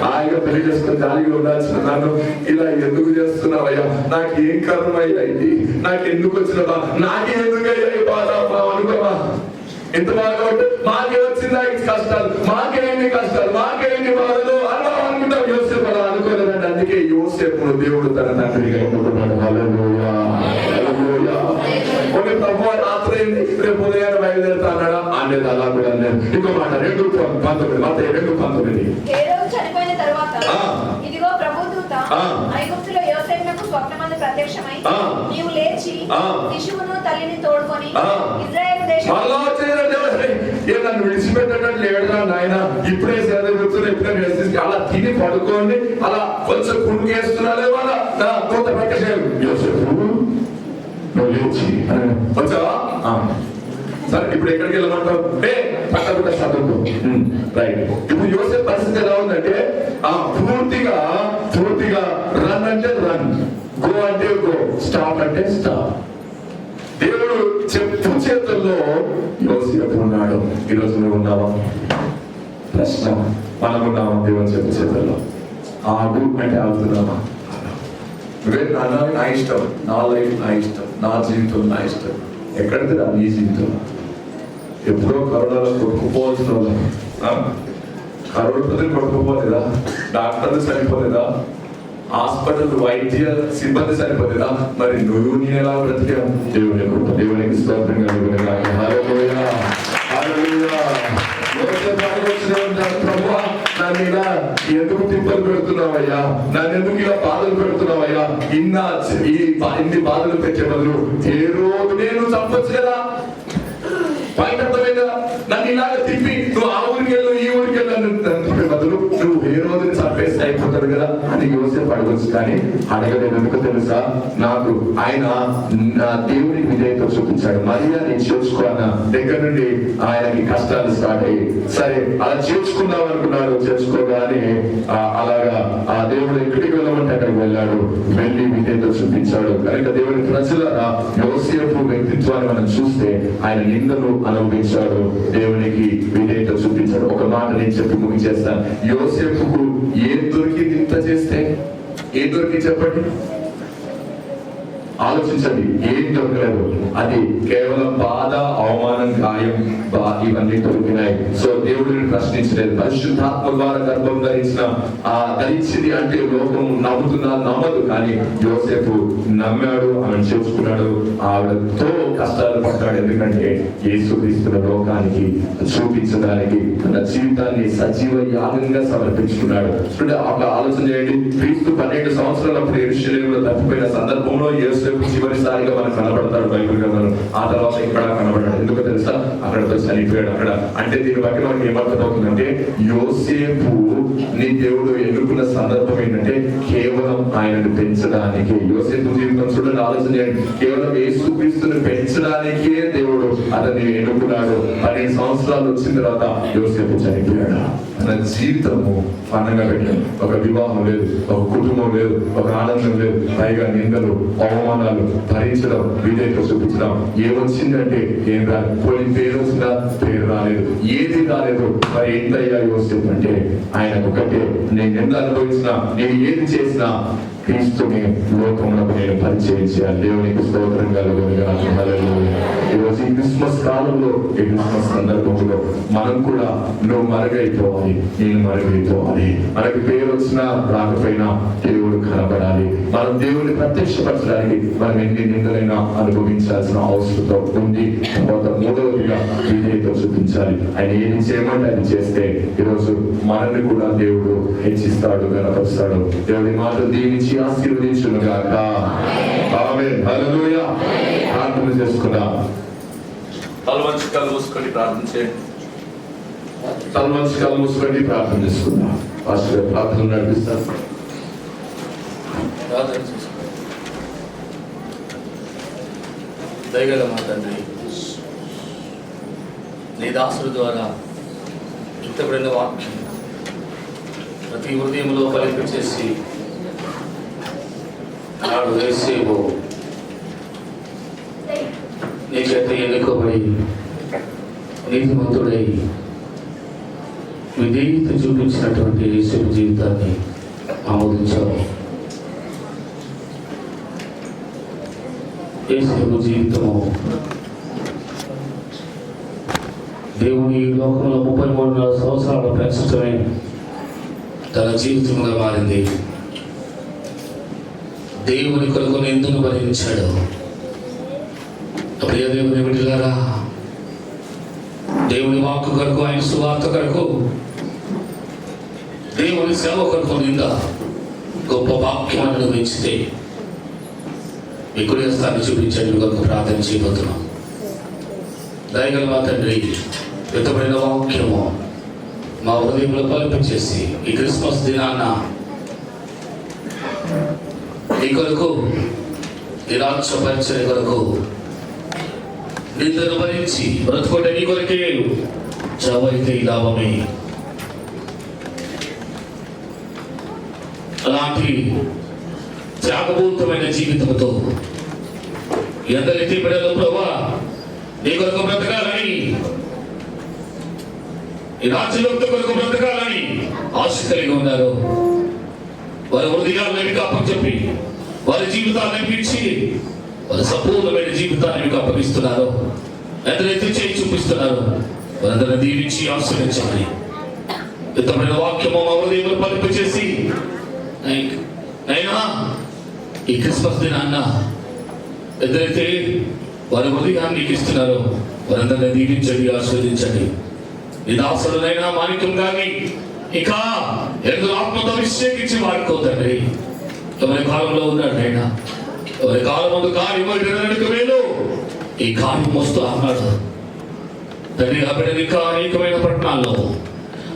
హాయిగా పెళ్లి చేసుకుని ఖాళీగా ఉండాల్సిన నన్ను ఇలా ఎందుకు చేస్తున్నావయ్యా? నాకు ఏం కర్మ అయ్యింది? నాకు ఎందుకు వచ్చిన బాధ? నాకే ఎందుకు అయ్యాయి బాధ? అనుకోవా? ఎంత బాగా ఉంటే మాకే వచ్చిందా ఈ కష్టాలు, మాకేంటి కష్టాలు, మాకేంటి బాధలు అలా అనుకుంటాం. యోసేపు అలా అనుకోలేదండి. అందుకే యోసేపును దేవుడు తన తండ్రిగా ఎన్నుకున్నాడు. హల్లెలూయా, హల్లెలూయా. కొన్ని ప్రభువా రాత్రైంది, రేపు ఉదయాన్ని బయలుదేరుతా అన్నాడా? అనేది అలా కూడా అన్నాడు. ఇంకో మాట 2:19, మత్తయి 2:19. చనిపోయిన తర్వాత ఇదిగో ప్రభుదూత ఐగుప్తులో యోసేపునకు స్వప్నమందు ప్రత్యక్షమై నీవు లేచి శిశువును తల్లిని తోడుకొని ఇశ్రాయేలు దేశం నన్ను విడిచిపెట్టడం లేడురా నాయన, ఇప్పుడే చదువుతున్నా, ఇప్పుడే వేసి అలా తిని పడుకోండి, అలా కొంచెం కుడికేస్తున్నాలే వాళ్ళ కొంత ప్రత్యక్షం. యోసేపు నువ్వు లేచి వచ్చావా? సరే, ఇప్పుడు ఎక్కడికి వెళ్ళమంటావు? పక్కన చదువు. రైట్. ఇప్పుడు యోసేపు పరిస్థితి ఎలా ఉందంటే పూర్తిగా రన్ అంటే రన్, గో అంటే గో, స్టాప్ అంటే స్టాప్. దేవుడు చెప్పు చేతుల్లో యోసేపు ఉన్నాడు. ఈరోజు నువ్వు ఉన్నావా? ప్రశ్న. మనం ఉన్నావా దేవుని చెప్పు చేతుల్లో? ఆగు అంటే ఆగుతున్నావా? నా ఇష్టం, నా లైఫ్ నా ఇష్టం, నా జీవితం నా ఇష్టం. ఎక్కడికి రా నీ జీవితం? ఎప్పుడో కరోనాలో కొట్టుకుపోవాల్సిన వాళ్ళు కరోనా ప్రజలు కొట్టుకుపోలేదా? డాక్టర్లు సరిపోలేదా? హాస్పిటల్ వైద్య సిబ్బంది సరిపోలేదా? మరి నువ్వు నేను ఎలా బ్రతికావు? దేవునికి స్తోత్రం కలుగునుగాక. హల్లెలూయా, హల్లెలూయా. ప్రభువా, నన్ను ఇలా ఎందుకు తిప్పలు పెడుతున్నావయ్యా? నన్ను ఎందుకు ఇలా బాధలు పెడుతున్నావయ్యా? ఇన్ని బాధలు పెట్టే బదులు ఏ రోజు నేను చంపొచ్చు కదా? నన్ను ఇలాగ తిప్పి నువ్వు ఆ ఊరికి వెళ్ళు, ఈ ఊరికి వెళ్ళు బదులు నువ్వు ఏ రోజుని చంపేసి అయిపోతాడు కదా అని యోసేపు అడగొచ్చు. కానీ అడగలేదు. ఎందుకు తెలుసా? నాకు ఆయన నా దేవునికి విధేయత చూపించాడు. మరియా నేను చేర్చుకున్న దగ్గర నుండి ఆయనకి కష్టాలు స్టార్ట్ అయ్యి, సరే అలా చేర్చుకుందాం అనుకున్నాడు. చేర్చుకోగానే అలాగా ఆ దేవుడు ఎక్కడికి వెళ్ళమంటే అక్కడికి వెళ్ళాడు. వెళ్ళి విధేయత చూపించాడు. కనుక దేవుని ప్రజలారా, యోసేపు వ్యక్తిత్వాన్ని మనం చూస్తే ఆయన నిందను అనుభవించాడు, దేవునికి విధేయత చూపించాడు. ఒక మాట నేను చెప్పి ముగించేస్తాను. యోసేపుకు ఏం దొరికింది ఇంత చేస్తే? ఏం దొరికి చెప్పండి? ఆలోచించండి, ఏం దొరకలేదు. అది కేవలం బాధ, అవమానం, గాయం, ఇవన్నీ దొరికినాయి. సో దేవుడిని ప్రశ్నించలేదు. పరిశుద్ధాత్మ ద్వారా గర్భం ధరించింది అంటే లోకం నమ్మదు, కానీ యోసేపు నమ్మాడు, ఆమె చేసుకున్నాడు, ఆవిడతో కష్టాలు పడ్డాడు. ఎందుకంటే యేసుక్రీస్తున్న లోకానికి చూపించడానికి తన జీవితాన్ని సజీవ యాగంగా సమర్పించుకున్నాడు. ఒక ఆలోచన చేయండి, క్రీస్తు 12 సంవత్సరాలప్పుడు యెరూషలేములో తప్పిపోయిన సందర్భంలో యోసేపు చివరిసారిగా మనకు కనబడతాడు బైబిల్ గ్రంథంలో. ఆ తర్వాత ఇక్కడ కనబడ్డాడు. ఎందుకో తెలుసా? అక్కడతో చనిపోయాడు. అక్కడ అంటే దీన్ని బట్టి మనకి ఏమర్థమవుతుందంటే, యోసేపు నీ దేవుడు ఎన్నుకున్న సందర్భం ఏంటంటే కేవలం ఆయనను పెంచడానికి. యోసేపు జీవితం చూడండి, ఆలోచన చేయండి, కేవలం యేసుక్రీస్తుని పెంచడానికే దేవుడు అతన్ని ఎన్నుకున్నాడు. 12 సంవత్సరాలు వచ్చిన తర్వాత యోసేపు చనిపోయాడు. తన జీవితము పన్నంగా పెట్టాడు. ఒక వివాహం లేదు, ఒక కుటుంబం లేదు, ఒక ఆనందం లేదు, పైగా నిందలు, అవమానాలు భరించడం, విధేయత చూపించడం. ఏమొచ్చిందంటే ఏం రాదు. పోయి పేరు వచ్చినా పేరు రాలేదు, ఏది రాలేదు. మరి ఏంటయ్యా యోసేపు అంటే ఆయన ఒకటే, నేను ఎంత అనుభవించినా, నేను ఏది చేసినా క్రీస్తుని లోకంలో నేను పరిచయం చేయాలి. దేవునికి స్తోత్రం కలుగునుగా. ఈరోజు ఈ క్రిస్మస్ కాలంలో, ఈ క్రిస్మస్ సందర్భంలో మనం కూడా నువ్వు మరుగైపోవాలి, నేను మరుగైపోవాలి. మనకి పేరు వచ్చినా రాకపోయినా దేవుడు కనబడాలి. మనం దేవుడిని ప్రత్యక్షపరచడానికి మనం ఎన్ని నిందలైనా అనుభవించాల్సిన అవసరం ఉంది. తర్వాత మూడవదిగా విధేయత చూపించాలి. ఆయన ఏది చేయమంటే అది చేస్తే ఈరోజు మనల్ని కూడా దేవుడు హెచ్చిస్తాడు, గణపరుస్తాడు. దేవుడి మాట దీవించి ఆశీర్వదించునుగాక. ఆమేన్. హల్లెలూయా. ప్రార్థన చేసుకుందాం. కళ్ళు మూసుకొని ప్రార్థన చేయండి. కళ్ళు మూసుకొని ప్రార్థన చేసుకుందాం. పాస్టర్ ప్రార్థన నడిపిస్తారు. ప్రార్థన చేసుకోండి. దయగల మా తండ్రి, నీ దాసుల ద్వారా చుట్టబడిన వాక్యం ప్రతి హృదయంలో ఫలింపచేసి నాడు యేసేపు నీ చేత ఎన్నుకోబడి నీతిమంతుడై విధేయత చూపించినటువంటి యేసేపు జీవితాన్ని ఆమోదించావు. యేసేపు జీవితము దేవుని లోకంలో 33 సంవత్సరాలు పెంచడమే తన జీవితంగా మారింది. దేవుని కొరకు ఎందుకు భరించాడు. ప్రియ దేవుని బిడ్డలారా, దేవుని వాక్కు కొరకు, ఆయన సువార్త కొరకు, దేవుని సేవ కొరకు నింద గొప్ప వాక్యం అనుభవించితే మీ కుడి హస్తాన్ని చూపించండి కొరకు ప్రార్థన చేయబోతున్నాం. దయగల మా తండ్రి, పెద్దబడిన వాక్యము మా హృదయంలో కల్పించేసి ఈ క్రిస్మస్ దినాన్న నీ కొరకు, నీ రాజ్య పరిచయ కొరకు నిందను భరించి బ్రతుకోట నీ కొరకే చావైతే ఈ లాభమే. అలాంటి త్యాగపూరితమైన జీవితంతో ఎందరైతే బిడ్డలు ప్రభువా నీ కొరకు బ్రతకాలని, ఈ రాజ్యలోక్త కొరకు బ్రతకాలని ఆశ కలిగి ఉన్నారు. వారి హృదయాలను మీకు అప్పచెప్పి వారి జీవితాన్ని అనిపించి వారి సంపూర్ణమైన జీవితాన్ని మీకు అప్పగిస్తున్నారు. ఎంతైతే చేయి చూపిస్తున్నారు వారందరిని దీవించి ఆశ్రయించాలి. ఇంతమైన వాక్యము మా హృదయంలో పలింపు చేసి అయినా ఈ క్రిస్మస్ దినాన్న ఎంతైతే వారి హృదయాన్ని మీకు ఇస్తున్నారు వారందరిని దీవించండి, ఆస్వాదించండి. ఈ దాసులనైనా మాణిక్యం కానీ ఇక ఎందుకు ఆత్మతో అభిషేకించి వాడుకోతండి. ఎవరి కాలంలో ఉన్నాడు ఆయన, ఎవరి కాలం ముందు కార్యం వేలు ఈ కార్యం వస్తూ అన్నాడు తండ్రి. ఆ బిడ్డని ఇంకా అనేకమైన పట్టణాల్లో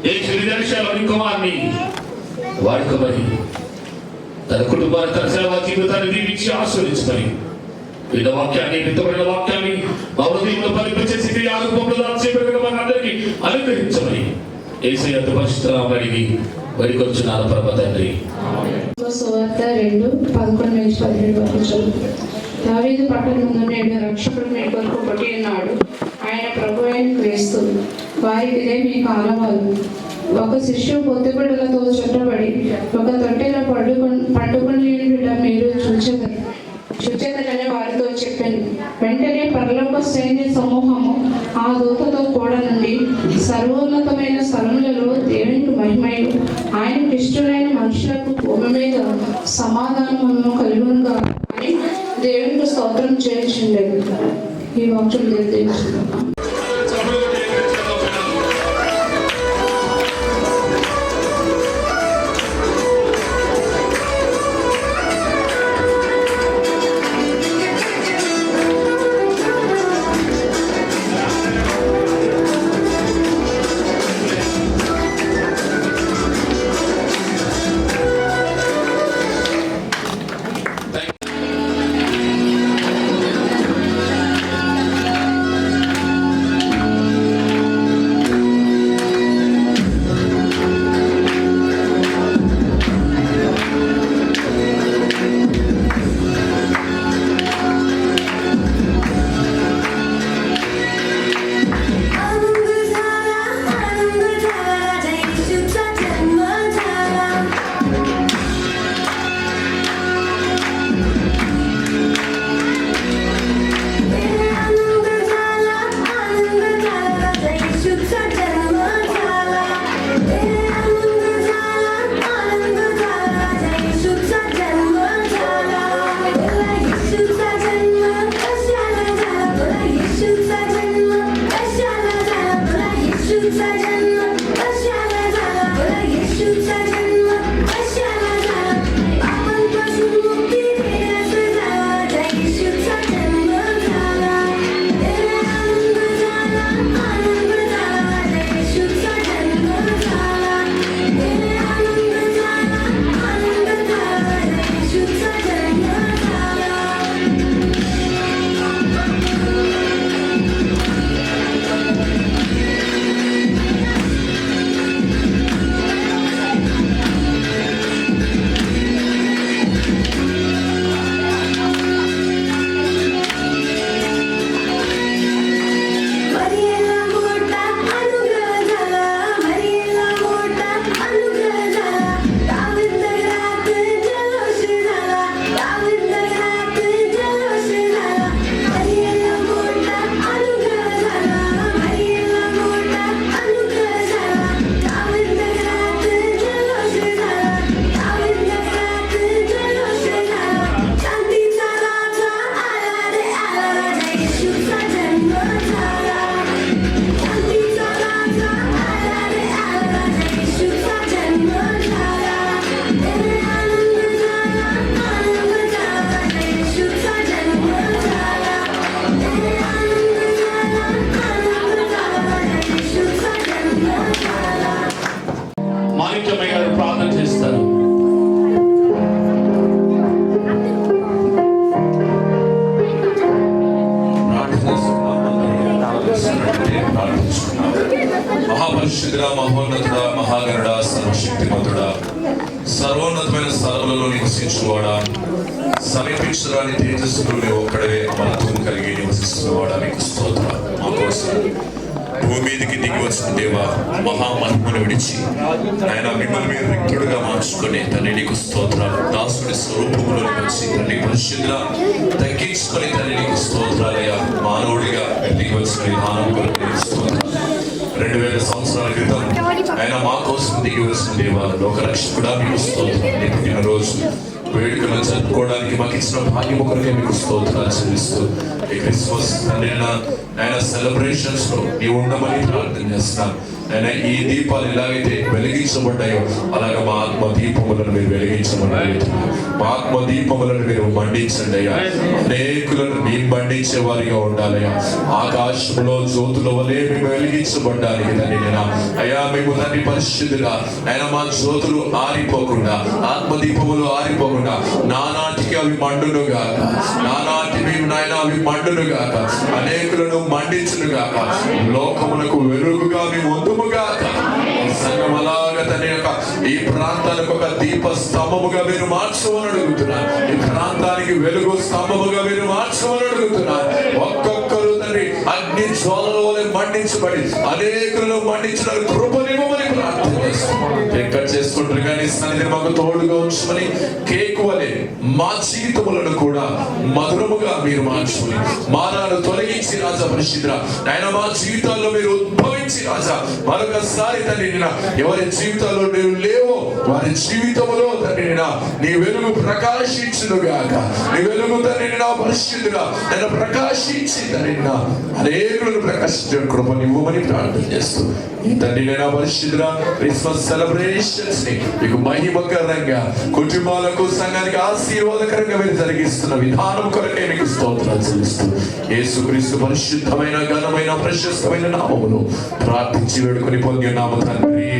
దేశ విదేశాల కుమార్ని వాడుకోమని, తన కుటుంబాన్ని, తన సేవా జీవితాన్ని దీవించి ఆస్వాదించమని, విన్న వాక్యాన్ని, విత్తబడిన వాక్యాన్ని మా హృదయంలో ఫలింపచేసి అందరికీ అనుగ్రహించమని యేసయ్య పరిశుద్ధనామమున అడిగి వేడుకొంచున్నాను పరమ తండ్రి. సువార్త 2:11-17 దావీదు పట్టణమందు నేడు రక్షకుడు మీ కొరకు పుట్టి ఉన్నాడు, ఆయన ప్రభు అయిన క్రీస్తు. వారికి ఇదే మీ కాలవాలు. ఒక శిష్యువు పొత్తిగుడ్డలతో చుట్టబడి ఒక తొట్టెలో పండుకొని బిడ్డ మీరు చూచెదరు. శుచేతనని వారితో చెప్పాను. వెంటనే పరలోక సైన్య సమూహము ఆ దూతతో కూడా నుండి సర్వోన్నతమైన స్థలములలో దేవునికి మహిమయు ఆయనకు ఇష్టమైన మనుషులకు భూమి మీద సమాధానము కలుగునుగా అని దేవునికి స్తోత్రం చేయుచుండెను. ఈ వాక్యం దేవుడు మాణిక్యమయ్య గారు ప్రార్థన చేస్తారు. మహాపరిశుద్ధుడా, మహోన్నతుడా, మహాగణుడా, సర్వశక్తిమంతుడా, సర్వోన్నతమైన స్థలములలో నివసించువాడా, సమీపించరాని తేజస్సులో నీవు ఒక్కడే మహత్వం కలిగి నివసిస్తున్నవాడా, నీకు స్తోత్రం. మా కోసం భూమి మీదకి దిగి వచ్చిన దేవా, మహామహిమను విడిచి ఆయన మిమ్మల్ని మీరు రిక్తుడుగా మార్చుకొని తండ్రి నీకు స్తోత్రాలు. దాసుడి స్వరూపంలోకి వచ్చి తండ్రి పరిశుద్ధులా తగ్గించుకొని తండ్రి నీకు స్తోత్రాలయ్యా. మానవుడిగా దిగి వచ్చిన విధానం కొరకు నీకు స్తోత్రాలు. 2000 సంవత్సరాల క్రితం ఆయన మా కోసం దిగి వచ్చిన దేవా, లోకరక్షకుడా మీకు స్తోత్రం. నీ పుట్టినరోజు వేడుకలను జరుపుకోవడానికి మాకు ఇచ్చిన భాగ్యము కొరకే మీకు స్తోత్రాలు చెల్లిస్తూ ఈ క్రిస్మస్ ఆయన సెలబ్రేషన్స్ లో నీవు ఉండమని ప్రార్థన చేస్తున్నాను. ఆయన ఈ దీపాలు ఎలాగైతే వెలిగించబడ్డాయో అలాగే మా ఆత్మ దీపములను మీరు వెలిగించమని, మా ఆత్మ దీపములను మీరు మండించండి అయ్యా. అనేకులను మేము మండించే వారిగా ఉండాలయ్యా. ఆకాశంలో జ్యోతుల వలె మేము వెలిగించబడ్డానికి తండ్రి అయ్యా. మేము తండ్రి పరిశుద్ధుగా ఆయన మా జ్యోతులు ఆరిపోకుండా, ఆత్మ దీపములు ఆరిపోకుండా నానాటికి అవి మండును గాక, నానాటి మేము నాయన అవి మండును గాక, అనేకులను మండించును గాక, లోకమునకు వెలుగుగా మేము వంతుము గాక. సంఘం అలాగా తన యొక్క ఈ ప్రాంతానికి ఒక దీప స్తంభముగా మీరు మార్చమని అడుగుతున్నారు. ఈ ప్రాంతానికి వెలుగు స్తంభముగా మీరు మార్చమని అడుగుతున్నారు. ఒక్కొక్కరు తండ్రి అగ్ని జ్వాలలో మండించబడి అనేకులను మండించిన కృపనివ్వమని ప్రార్థన చేస్తున్నాం. కేక్ కట్ చేసుకుంటారు కానీ సన్నిధిని మాకు తోడుగా ఉంచమని కేక్ వలె మా జీవితములను కూడా మధురముగా మీరు మార్చుకుని మారాలు తొలగించి రాజా పరిశుద్ధ ఆయన మా జీవితాల్లో మీరు ఉద్భవించి రాజా మరొకసారి తండ్రి ఎవరి జీవితాల్లో నువ్వు లేవో వారి జీవితంలో తండ్రి నీ వెలుగు ప్రకాశించునుగాక నీ వెలుగు తండ్రి పరిశుద్ధుగా నన్ను ప్రకాశించి తండ్రి అనేకులను ప్రకాశించే కృపను ఇవ్వమని ప్రార్థన చేస్తూ ఈ తండ్రి పరిశుద్ధ క్రిస్మస్ సెలబ్రేషన్స్ ని మీకు మహిమకరంగా కుటుంబాలకు సంఘానికి ఆశీర్వాదకరంగా మీరు జరిగిస్తున్న విధానం కొరకే మీకు స్తోత్రాలు చెల్లిస్తూ యేసుక్రీస్తు పరిశుద్ధమైన ఘనమైన ప్రశస్తమైన నామమును ప్రార్థించి వేడుకొని పొంది నామ తండ్రి.